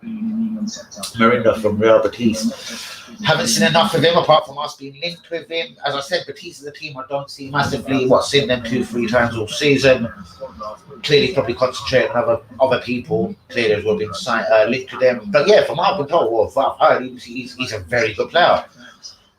Marinda from Real Betis. Haven't seen enough of him apart from us being linked with him. As I said, Betis is a team I don't see massively. Seen them 2-3 times all season. Clearly, probably concentrating on other people. Clearly, as well been linked to them. But yeah, from what I've been told, he's a very good player.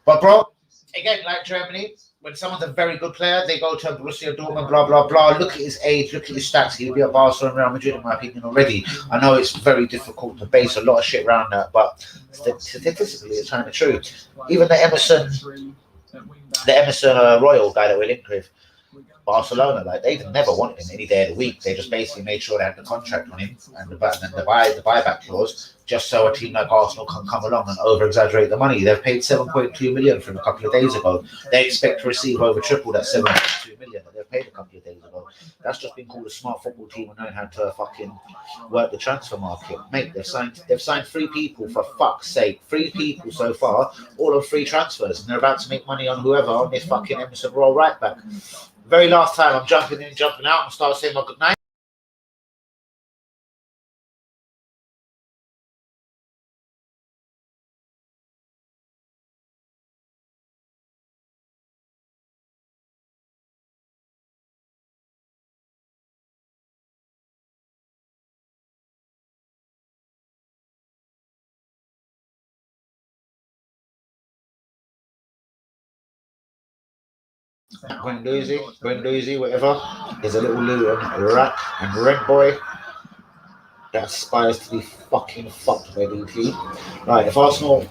But bro, again, like Germany, when someone's a very good player, they go to Borussia Dortmund, blah, blah, blah. Look at his age, look at his stats. He'll be at Barcelona and Real Madrid, in my opinion, already. I know it's very difficult to base a lot of shit around that, but statistically, it's kind of true. Even the Emerson Royal guy that we're linked with, Barcelona, like they never wanted him any day of the week. They just basically made sure they had the contract on him and the buyback clause, just so a team like Arsenal can come along and over-exaggerate the money. They've paid 7.2 million from a couple of days ago. They expect to receive over triple that 7.2 million that they've paid a couple of days ago. That's just been called a smart football team and knowing how to fucking work the transfer market. Mate, they've signed 3 people, for fuck's sake. 3 people so far, all on free transfers, and they're about to make money on whoever on this fucking Emerson Royal right back. Very last time I'm jumping in, jumping out, and start saying my good night. Guendouzi, whatever, is a little Luton rat and red boy that aspires to be fucking fucked by DT. Right, if Arsenal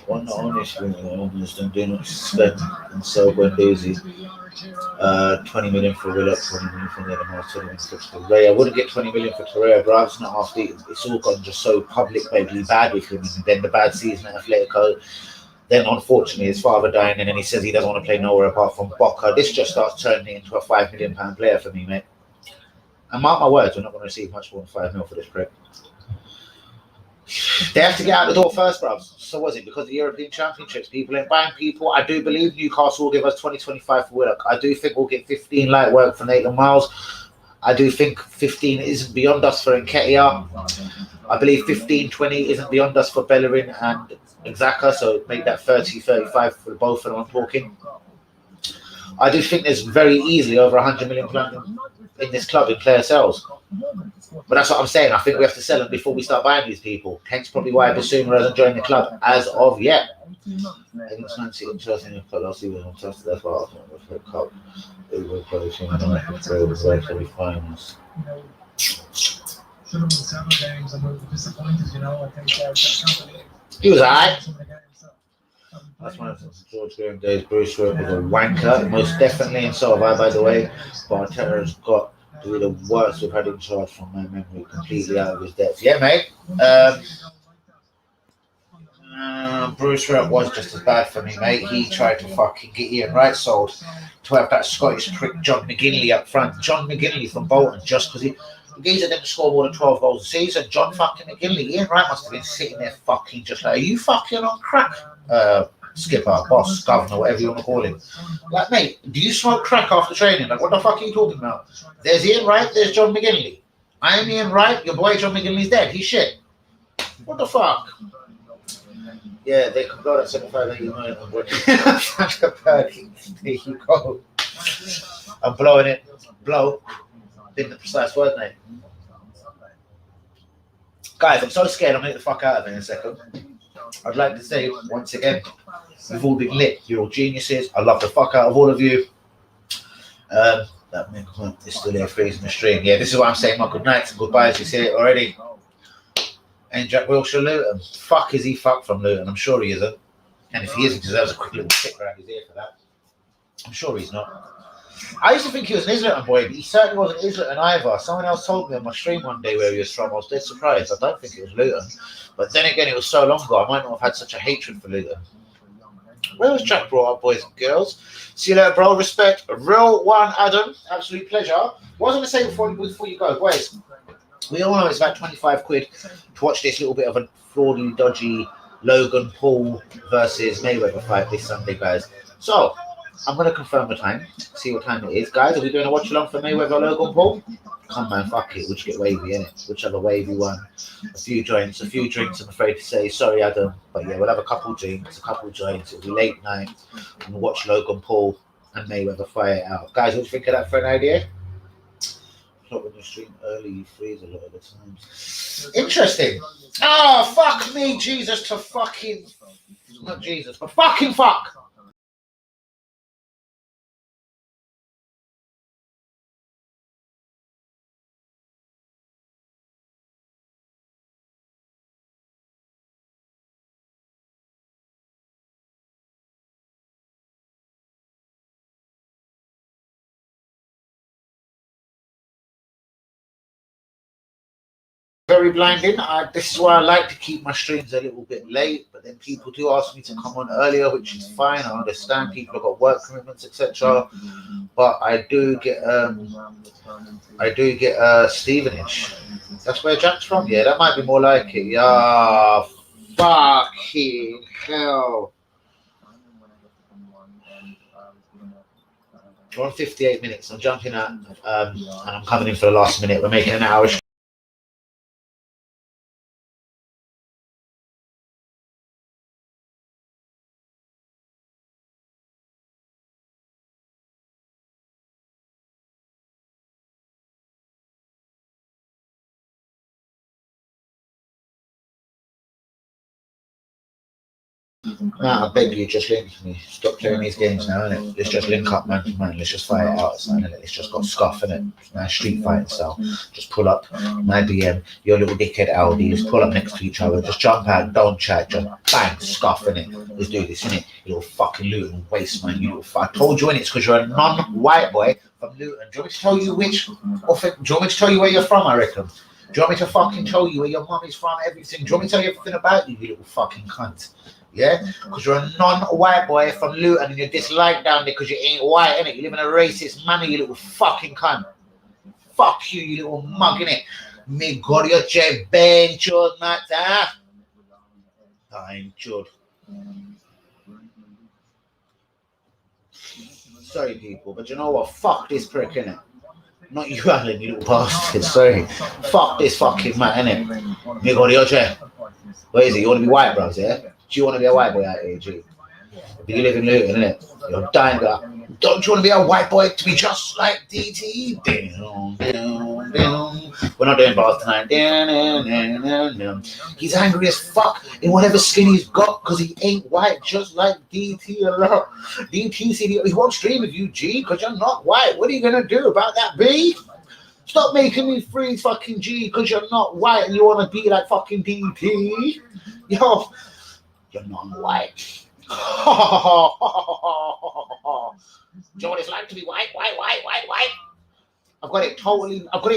won the honest don't do not spend and sell Guendouzi, 20 million for Willock, 20 million for Nedemar, 20 million for Torreira. I wouldn't get 20 million for Torreira, bro. It's not half the. It's all gone just so publicly bad with him, and then the bad season at Atletico. Then, unfortunately, his father dying, and then he says he doesn't want to play nowhere apart from Boca. This just starts turning into a £5 million player for me, mate. And mark my words, we're not going to receive much more than 5 mil for this prick. They have to get out the door first, bruv. So was it because of the European Championships? People ain't buying people. I do believe Newcastle will give us 20-25 for Willock. I do think we'll get 15 light work for Nathan Miles. I do think 15 isn't beyond us for Nketiah. I believe 15-20 isn't beyond us for Bellerin and Xhaka, so make that 30-35 for both of them. I'm talking. I do think there's very easily over 100 million in this club in player sales. But that's what I'm saying. I think we have to sell them before we start buying these people. Hence probably why Basuma hasn't joined the club as of yet. Against Man City, interesting in the club. I'll see what I'm tested. That's why I was going to cup. It will probably seem like the finals. Should have won several games and we were disappointed, you know. I think He was alright. That's one of the George Graham days. Bruce Rose was a wanker, most definitely, and so have I, by the way. But Arteta's got to be the worst we've had in charge from my memory, completely out of his depth. Yeah, mate. Bruce Rose was just as bad for me, mate. He tried to fucking get Ian Wright sold to have that Scottish prick John McGinley up front. John McGinley from Bolton, just because the geezer didn't score more than 12 goals a season. John fucking McGinley. Ian Wright must have been sitting there fucking just like, are you fucking on crack? Skipper, boss, governor, whatever you want to call him. Like, mate, do you smoke crack after training? Like, what the fuck are you talking about? There's Ian Wright, there's John McGinley. I am Ian Wright, your boy John McGinley's dead. He's shit. What the fuck? Yeah, they can go that 75 million. There you go. I'm blowing it. Blow. Been the precise word, mate. Guys, I'm so scared I'm going to get the fuck out of it in a second. I'd like to say, once again, you've all been lit. You're all geniuses. I love the fuck out of all of you. That is still there freezing the stream. Yeah, this is what I'm saying. My good nights and goodbyes. You see it already. And Jack Wilshere, Luton. Fuck is he fucked from Luton? I'm sure he isn't. And if he is, he deserves a quick little kick around his ear for that. I'm sure he's not. I used to think he was an Islington boy, but he certainly wasn't Islington either. Someone else told me on my stream one day where he was from. I was dead surprised. I don't think it was Luton. But then again, it was so long ago, I might not have had such a hatred for Luton. Where was Jack brought up, boys and girls? See you later, bro. Respect. A real one, Adam. Absolute pleasure. What was I going to say before you go, boys? We all know it's about 25 quid to watch this little bit of a fraudy, dodgy Logan Paul versus Mayweather fight this Sunday, guys. So, I'm going to confirm the time, see what time it is. Guys, are we doing a watch-along for Mayweather or Logan Paul? Come, man, fuck it. We'll just get wavy, innit? Whichever wavy one. A few drinks, I'm afraid to say. Sorry, Adam. But yeah, we'll have a couple drinks, a couple joints. It'll be late night. And we'll watch Logan Paul and Mayweather fight it out. Guys, what do you think of that for an idea? Not when you stream early, you freeze a lot of the times. Interesting. Oh, fuck me, Jesus, to fucking... Not Jesus, but fucking fuck! Very blinding. This is why I like to keep my streams a little bit late, but then people do ask me to come on earlier, which is fine. I understand people have got work commitments, etc. But I do get Stevenage. That's where Jack's from. Yeah, that might be more like it. Yeah, fucking hell. We're on 58 minutes. I'm jumping out, and I'm coming in for the last minute. We're making an hour. Nah, I beg you, just link me. Stop playing these games now, innit? Let's just link up man to man. Let's just fight it out, son, innit? Let's just got scuff, innit? Nice street fighting style. Just pull up my BM, your little dickhead Audi. Just pull up next to each other. Just jump out, don't chat. Just bang, scuff, innit? Let's do this, innit? You little fucking Luton waste, man. You little fuck. I told you, innit? It's because you're a non-white boy from Luton. Do you want me to tell you which? Do you want me to tell you where you're from, I reckon? Do you want me to fucking tell you where your mum is from, everything? Do you want me to tell you everything about you, you little fucking cunt? Yeah, because you're a non-white boy from Luton and you're disliked down there because you ain't white, innit? You live in a racist manner, you little fucking cunt. fuck you, you little mug, innit? Me got your check bench or not, huh? I'm chud. Sorry, people, but you know what? Fuck this prick, innit? Not you, Alan, you little bastard. Sorry. Fuck this fucking man, innit? Me got your check. What is it? You want to be white, bros, yeah? Do you want to be a white boy out here, G? But you live in Luton, innit? You're dying, guy. Don't you want to be a white boy to be just like DT? Down, down, down. We're not doing bars tonight. Down, down, down, down, down. He's angry as fuck in whatever skin he's got because he ain't white just like DT a lot. DT said he won't stream with you, G, because you're not white. What are you going to do about that, B? Stop making me freeze, fucking G, because you're not white and you want to be like fucking DT. Yo, you're not white. Do you know what it's like to be white? I've got it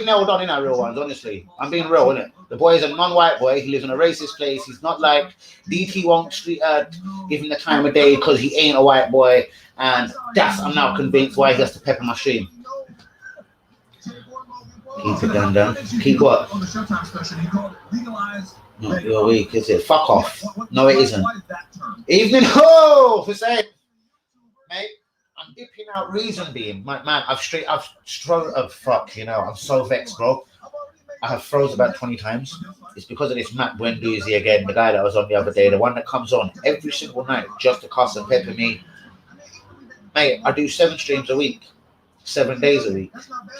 nailed on in our real ones, honestly. I'm being real, innit? The boy is a non-white boy. He lives in a racist place. He's not like DT won't give him the time of day because he ain't a white boy. And that's, I'm now convinced, why he has to pepper my stream. Keep it down. Keep what? No, you're weak, is it? Fuck off. No, it isn't. Evening ho for saying, mate. I'm dipping out reason being, man. Fuck, you know. I'm so vexed, bro. I have froze about 20 times. It's because of this Matt Buenduzi again, the guy that was on the other day, the one that comes on every single night just to cuss and pepper me. Mate, I do 7 streams a week, 7 days a week.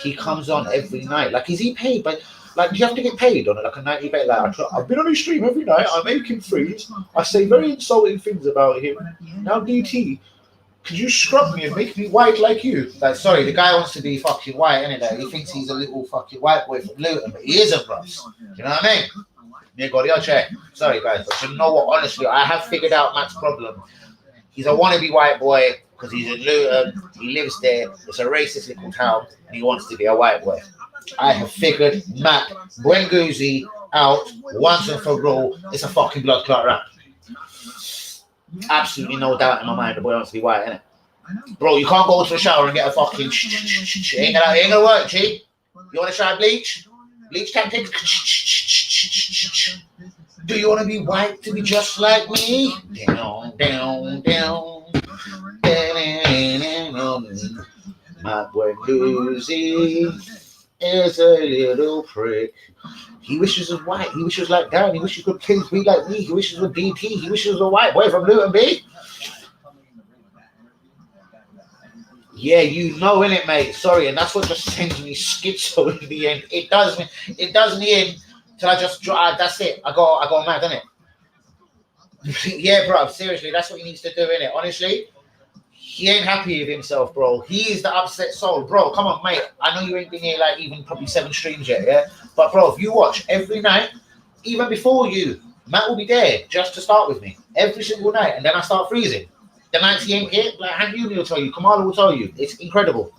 He comes on every night. Like, is he paid? But like, do you have to get paid on it? Like a nightly bait? Like, I've been on his stream every night. I make him freeze. I say very insulting things about him. Now, DT, could you scrub me and make me white like you? Like, sorry, the guy wants to be fucking white, innit? Like, he thinks he's a little fucking white boy from Luton, but he isn't, bro. You know what I mean? Me got your check. Sorry, guys, but you know what? Honestly, I have figured out Matt's problem. He's a wannabe white boy because he's in Luton. He lives there. It's a racist little town, and he wants to be a white boy. I have figured Matt Buenduzi out once and for all. It's a fucking blood clot rap. Absolutely no doubt in my mind the boy wants to be white, innit? Bro, you can't go to the shower and get a fucking ain't gonna work, G. You wanna try bleach? Bleach tactics? Do you wanna be white to be just like me? Down, down, down. My Buenduzi is a little prick. He wishes he was white. He wishes like Dan. He wishes good kids be like me. He wishes with DT. He wishes he was a white boy from Luton, B. Yeah, you know, innit, mate? Sorry, and that's what just sends me schizo in the end. It does in the end till I just that's it. I go mad, innit? Yeah, bro. Seriously, that's what he needs to do, innit? Honestly. He ain't happy with himself, bro. He is the upset soul, bro. Come on, mate. I know you ain't been here like even probably 7 streams yet, yeah? But, bro, if you watch every night, even before you, Matt will be there just to start with me every single night, and then I start freezing. The nights he ain't here, like Hank Union will tell you, Kamala will tell you. It's incredible.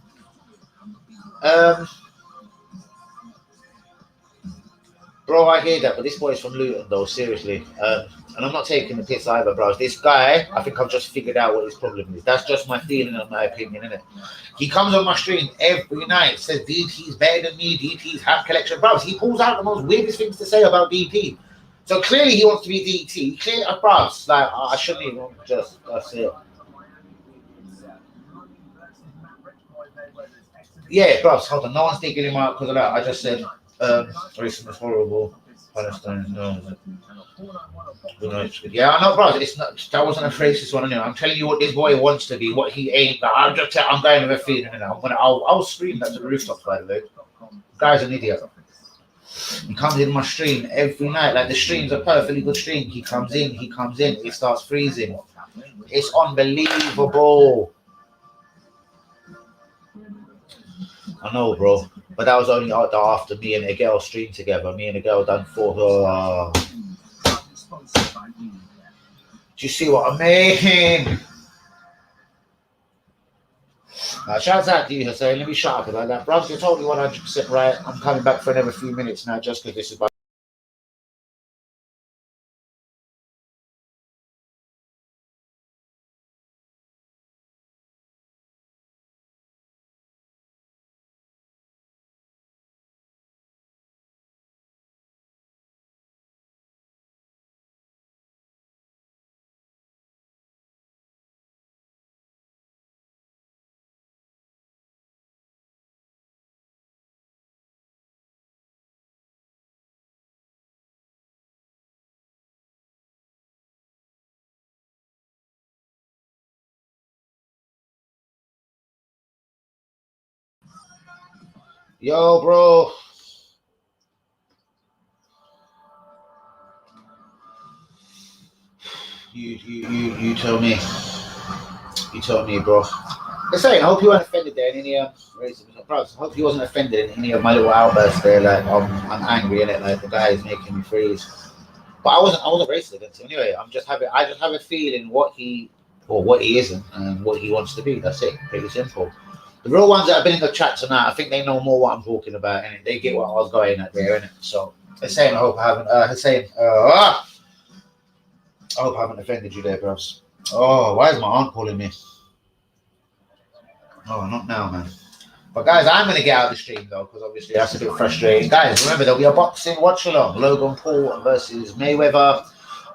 Bro, I hear that, but this boy's from Luton, though, seriously. And I'm not taking the piss either, bro. This guy, I think I've just figured out what his problem is. That's just my feeling and my opinion, innit? He comes on my stream every night, says DT's better than me, DT's hat collection. Bro, he pulls out the most weirdest things to say about DT. So clearly he wants to be DT. Clearly, bro, like, I shouldn't even just, that's it. Yeah, bro, hold on. No one's digging him out because of that. I just said, racism is horrible. Palestine, no. Yeah, I know, bro. It's not. That wasn't a racist one. Anyway. I'm telling you what this boy wants to be, what he ain't. Like, I'm going with a feeling, and I'll scream that to the rooftops. By the way, guy's an idiot. He comes in my stream every night. Like the stream's a perfectly good stream. He comes in. He starts freezing. It's unbelievable. I know, bro. But that was only after me and a girl streamed together. Me and a girl done 4. Do you see what I mean? Shouts out to you, Hussein. Let me shut up about that. Bro, you're totally 100% right. I'm coming back for another few minutes now just because this is my Yo, bro. You tell me. You tell me, bro. I'm saying, I hope you weren't offended there in any racism. Bro, I hope you wasn't offended in any of my little outbursts there. Like, I'm angry in it. Like, the guy is making me freeze. But I wasn't racist against him anyway. I just have a feeling what he isn't and what he wants to be. That's it. Pretty simple. The real ones that have been in the chat tonight, I think they know more what I'm talking about, and they get what I was going at there, innit? So, Hussein, I hope I haven't. I hope I haven't offended you there, bros. Oh, why is my aunt calling me? Oh, not now, man. But guys, I'm going to get out of the stream though, because obviously that's a bit frustrating. Guys, remember there'll be a boxing watch along. Logan Paul versus Mayweather.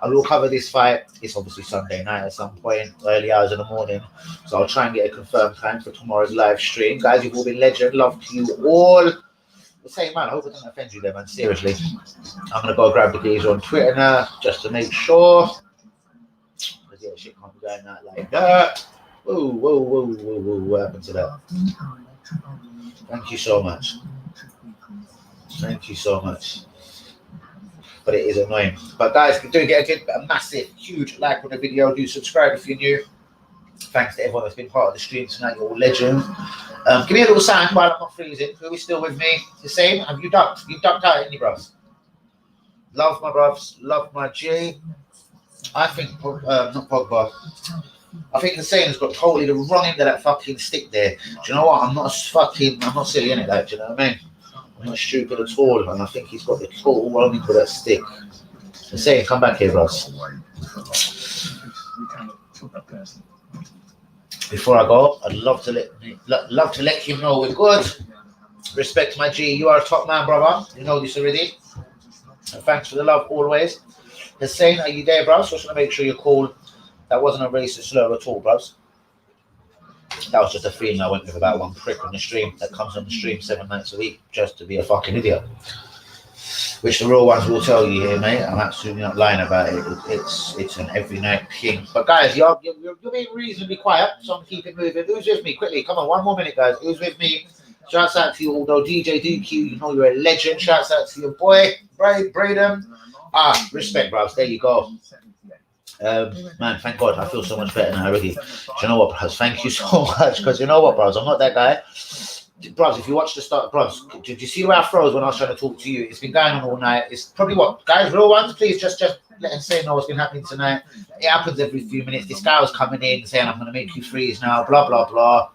I will cover this fight. It's obviously Sunday night at some point, early hours in the morning. So I'll try and get a confirmed time for tomorrow's live stream. Guys, you've all been legend. Love to you all. The same, man. I hope it doesn't offend you there, man. Seriously. I'm going to go grab the geezer on Twitter now, just to make sure. Yeah, shit can't be going out like that. Whoa, what happened to that? Thank you so much. Thank you so much. But it is annoying. But guys, do get a massive, huge like on the video. Do subscribe if you're new. Thanks to everyone that's been part of the stream tonight. You're all legend. Give me a little sign while I'm not freezing. Who is still with me? The same? Have you ducked? You ducked out, any bros? Love my bros. Love my G. I think, not Pogba. I think Hussein has got totally the wrong end of that fucking stick there. Do you know what? I'm not silly in it, like, do you know what I mean? I'm not stupid at all, and I think he's got the total wrong end of that stick. Hussein, come back here, bros. Before I go, I'd love to let him know we're good. Respect my G, you are a top man, brother. You know this already. And thanks for the love always. Hussein, are you there, bros? Just want to make sure you're cool. That wasn't a racist slur at all, bros. That was just a feeling I went with about one prick on the stream that comes on the stream 7 nights a week just to be a fucking idiot. Which the real ones will tell you here, mate. I'm absolutely not lying about it. It's an every night ping. But guys, you're being reasonably quiet, so I'm keeping moving. Who's with me? Quickly, come on, 1 more minute, guys. Who's with me? Shouts out to you, although DJ DQ, you know you're a legend. Shouts out to your boy, Braden. Respect, bros. There you go. Man, thank God, I feel so much better now already. Do you know what, bros? Thank you so much, because you know what, bros? I'm not that guy. Bros, if you watch the start, bros, did you see the way I froze when I was trying to talk to you? It's been going on all night. It's probably what, guys, real ones, please just let him say know what's been happening tonight. It happens every few minutes. This guy was coming in saying, I'm going to make you freeze now, blah, blah, blah.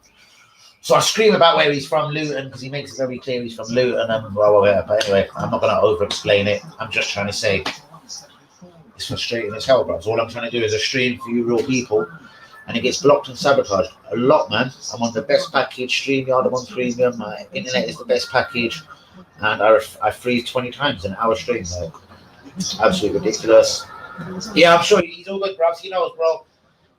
So I scream about where he's from, Luton, because he makes it very clear he's from Luton, and blah, blah, blah. But anyway, I'm not going to over-explain it. I'm just trying to say it's frustrating as hell, bro. All I'm trying to do is a stream for you real people, and it gets blocked and sabotaged a lot, man. I'm on the best package, StreamYard, I'm on premium, my internet is the best package, and I freeze 20 times in an hour stream, like, absolutely ridiculous. Yeah, I'm sure he's all good, bro. He knows, bro.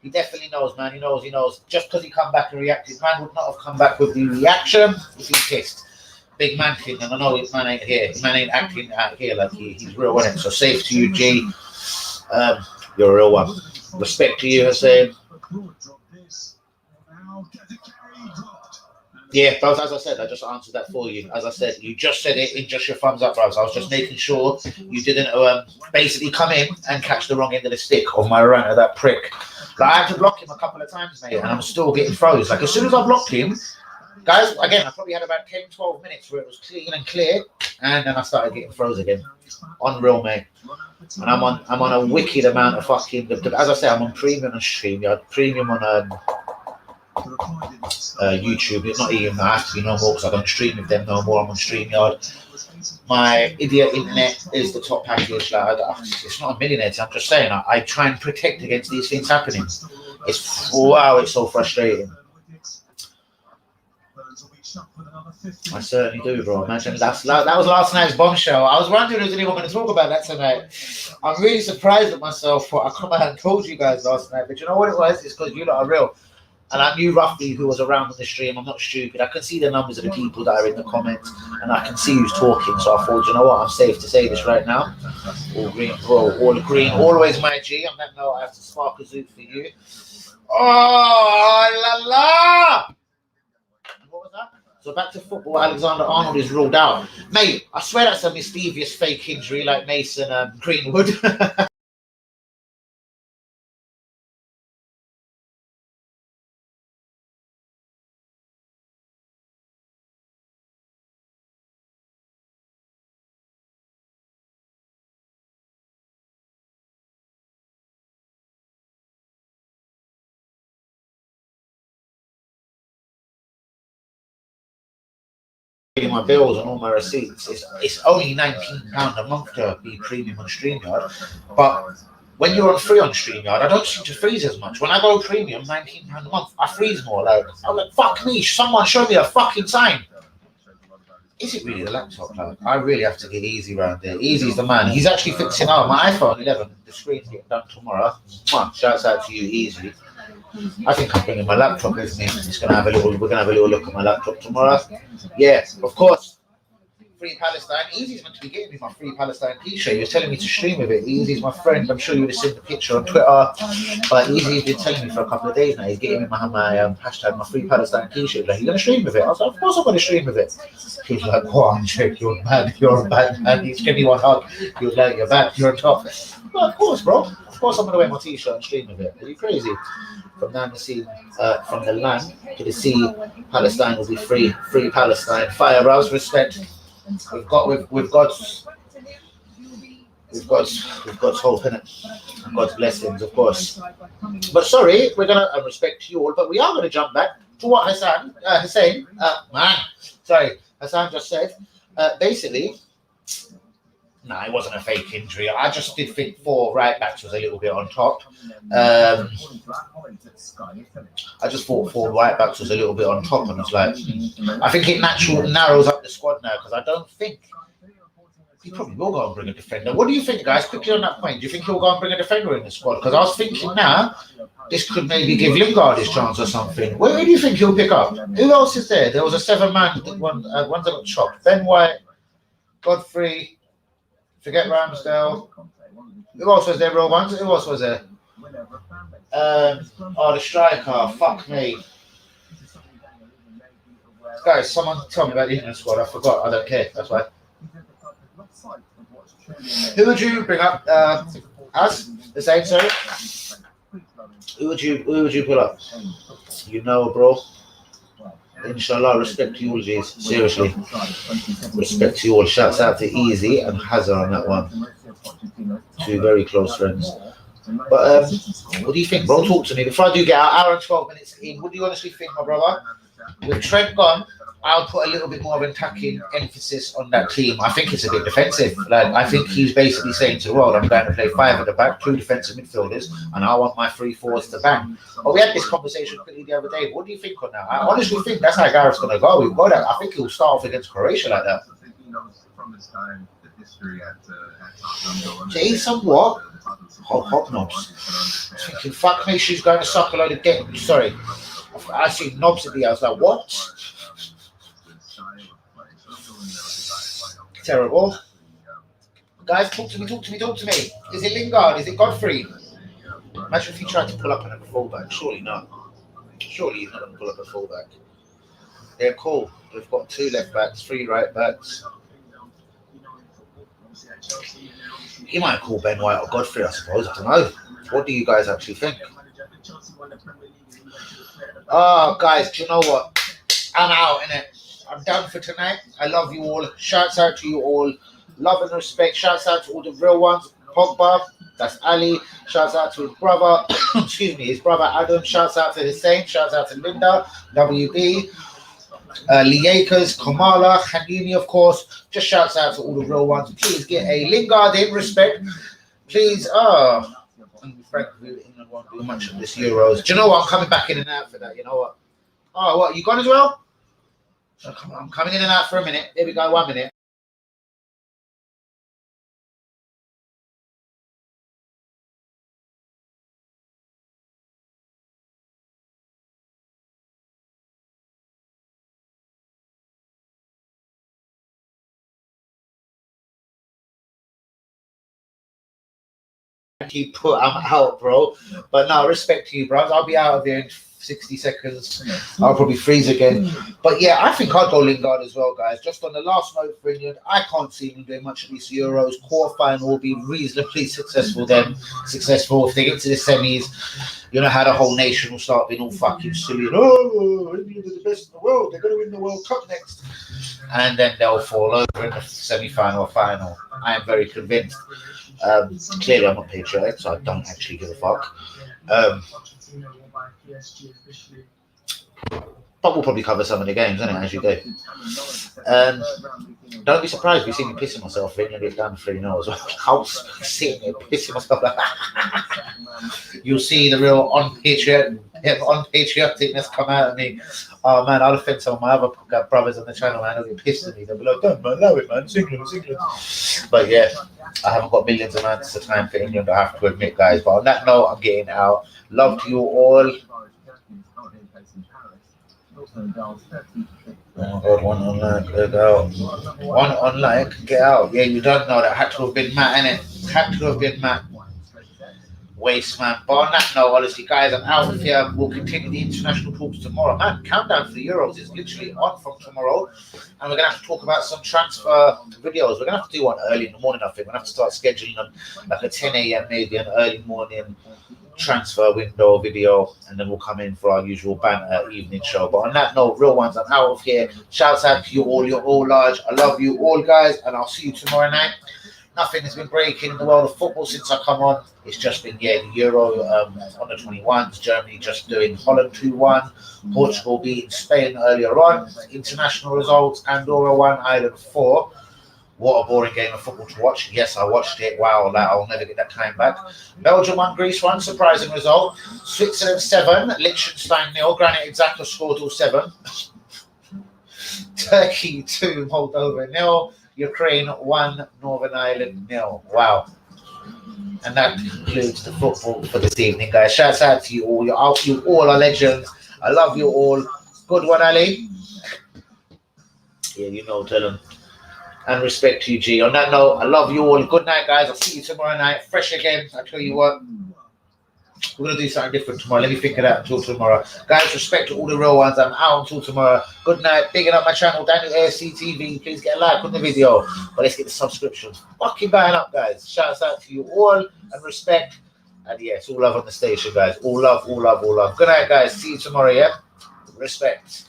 He definitely knows, man. He knows. Just because he come back and reacted, man would not have come back with the reaction if he's pissed. Big man thing, and I know his man ain't here. His man ain't acting out here like he's real, isn't it? So safe to you, G. You're a real one. Respect to you, Hussein. Yeah, bros, as I said, I just answered that for you. As I said, you just said it in just your thumbs up, bros. I was just making sure you didn't basically come in and catch the wrong end of the stick of my rant of that prick. Like, I had to block him a couple of times, mate, and I'm still getting froze. Like, as soon as I blocked him, guys, again, I probably had about 10, 12 minutes where it was clean and clear, and then I started getting froze again. Unreal, mate. And I'm on a wicked amount of fucking, as I say, I'm on premium on StreamYard, premium on YouTube. It's not even, I have to be no more because I don't stream with them no more. I'm on StreamYard. My idiot internet is the top package. Like, it's not a millionaire. I'm just saying, I try and protect against these things happening. It's so frustrating. I certainly do, bro. Imagine that was last night's bombshell. I was wondering who's anyone going to talk about that tonight. I'm really surprised at myself for I come out and told you guys last night. But you know what it was? It's because you lot are real. And I knew roughly who was around on the stream. I'm not stupid. I can see the numbers of the people that are in the comments, and I can see who's talking. So I thought, you know what? I'm safe to say this right now. All green, bro. All green. Always my G. On that note, I have to spark a zoot for you. Oh, la la! What was that? So back to football. Alexander Arnold is ruled out. Mate, I swear that's a mischievous fake injury like Mason Greenwood. My bills and all my receipts. It's only £19 a month to be premium on StreamYard, but when you're on free on StreamYard, I don't seem to freeze as much. When I go premium, £19 a month, I freeze more. Like I'm like, fuck me, someone show me a fucking sign. Is it really the laptop? Like, I really have to get Easy around there. Easy's the man. He's actually fixing out my iPhone 11. The screen's getting done tomorrow. Shouts out to you, Easy. I think I'm bringing my laptop with me. We're gonna have a little look at my laptop tomorrow. Yes, of course. Free Palestine. Easy's meant to be getting me my Free Palestine t-shirt. He was telling me to stream with it. Easy's my friend. I'm sure you would have seen the picture on Twitter. But Easy's been telling me for a couple of days now. He's getting me my hashtag, my Free Palestine t-shirt. Like, you're gonna stream with it? I was like, of course I'm gonna stream with it. He was like, oh, I'm Jake, you're mad. You're a bad man. He's giving me one hug. He was like, you're bad. You're tough. Well, of course, bro. Of course I'm gonna wear my t-shirt and stream with it. Are you crazy? From now the sea, from the land to the sea, Palestine will be free. Free Palestine. Fire, brows, respect. We've God's hope in it. God's blessings, of course. But sorry, we're gonna respect you all, but we are gonna jump back to what Hassan just said. Basically, no, it wasn't a fake injury. I just did think 4 right backs was a little bit on top. I just thought 4 right backs was a little bit on top, and it's like, I think it naturally narrows up the squad now, because I don't think he probably will go and bring a defender. What do you think, guys? Quickly on that point, do you think he'll go and bring a defender in the squad? Because I was thinking now, this could maybe give Lingard his chance or something. Where do you think he'll pick up? Who else is there? There was a 7-man one that got chopped. Ben White, Godfrey. Forget Ramsdale. Who else was there, real ones? Who else was there? The striker. Fuck me. Guys, someone tell me about the England squad. I forgot. I don't care. That's why. Who would you bring up? As the same, sorry. Who would you pull up? You know, bro. Inshallah, respect to you all, G's. Seriously. Respect to you all. Shouts out to Easy and Hazard on that one. 2 very close friends. But what do you think, bro? Talk to me. Before I do get our hour and 12 minutes in, what do you honestly think, my brother? With Trent gone, I'll put a little bit more of an attacking emphasis on that team. I think it's a bit defensive. Like, I think he's basically saying to the world, I'm going to play 5 at the back, 2 defensive midfielders, and I want my 3-4s to bang. But we had this conversation quickly the other day. What do you think on that? I honestly think that's how Gareth's going to go. We've got that. I think he'll start off against Croatia like that. Jason, what? Hobnobs. Thinking, fuck me, she's going to suck a load of dick. Sorry. I see knobs at the house. Like, what? Terrible. Guys, talk to me. Is it Lingard? Is it Godfrey? Imagine if he tried to pull up on a fullback. Surely not. Surely he's not going to pull up a fullback. They're cool. They've got 2 left backs, 3 right backs. He might call Ben White or Godfrey, I suppose. I don't know. What do you guys actually think? Oh, guys, do you know what? I'm out, innit? I'm done for tonight. I love you all. Shouts out to you all. Love and respect. Shouts out to all the real ones. Pogba, that's Ali. Shouts out to his brother. Excuse me, his brother Adam. Shouts out to Hussein. Shouts out to Linda. WB. Liakers, Kamala, Hanini, of course. Just shouts out to all the real ones. Please get a Lingard in respect. Please. Frank, England won't do much of this Euros. Do you know what? I'm coming back in and out for that. You know what? Oh, what? You gone as well? I'm coming in and out for a minute. Here we go. 1 minute. He put I'm out, bro. But no, respect to you, bro. I'll be out of here in 60 seconds. I'll probably freeze again. But yeah, I think I'd go Lingard as well, guys. Just on the last note for England, I can't see them doing much of these Euros. Quarterfinal will be reasonably successful then. Successful. If they get to the semis, you know how the whole nation will start being all fucking silly. Oh, England are the best in the world. They're going to win the World Cup next. And then they'll fall over in the semi-final or final. I am very convinced. Clearly, I'm not patriotic, so I don't actually give a fuck. But we'll probably cover some of the games, innit, as you go. Don't be surprised if you see me pissing myself if England get down 3-0 as well. I'll sit there pissing myself like you'll see the real unpatrioticness come out of me. Oh man, I'll offend some of my other brothers on the channel, man. They'll get pissed at me. They'll be like, don't man, allow it, man. It's England, it's England. But yeah, I haven't got millions of amounts of time for England, I have to admit, guys. But on that note, I'm getting out. Love to you all. Oh God, one on like, get out. One on like, get out. Yeah, you don't know that had to have been Matt, innit? Had to have been Matt. Waste, man. But on that note, honestly, guys, I'm out of here. We'll continue the international talks tomorrow. Man, countdown for the Euros is literally on from tomorrow. And we're going to have to talk about some transfer videos. We're going to have to do one early in the morning, I think. We're going to have to start scheduling them like a 10 a.m. maybe, an early morning transfer window video, and then we'll come in for our usual banter evening show. But on that note, real ones, I'm out of here. Shouts out to you all. You're all large. I love you all, guys, and I'll see you tomorrow night. Nothing has been breaking in the world of football since I come on. It's just been, the Euro under 21s, Germany just doing Holland 2-1, Portugal beating Spain earlier on, international results, Andorra 1, Ireland 4. What a boring game of football to watch. Yes, I watched it. Wow, I'll never get that time back. Belgium 1, Greece 1, surprising result. Switzerland 7, Liechtenstein 0, Granit Xhaka scored all 7. Turkey 2, Moldova 0. Ukraine 1, Northern Ireland 0. Wow. And that concludes the football for this evening, guys. Shouts out to you all. You all are legends. I love you all. Good one, Ali. Yeah, you know, tell them. And respect to you, G. On that note, I love you all. Good night, guys. I'll see you tomorrow night. Fresh again. I tell you what. We're going to do something different tomorrow. Let me think of that until tomorrow. Guys, respect to all the real ones. I'm out until tomorrow. Good night. Bigging up my channel, Daniel AFC TV. Please get a like on the video. But let's get the subscriptions fucking going up, guys. Shouts out to you all and respect. And yes, all love on the station, guys. All love, all love, all love. Good night, guys. See you tomorrow, yeah? Respect.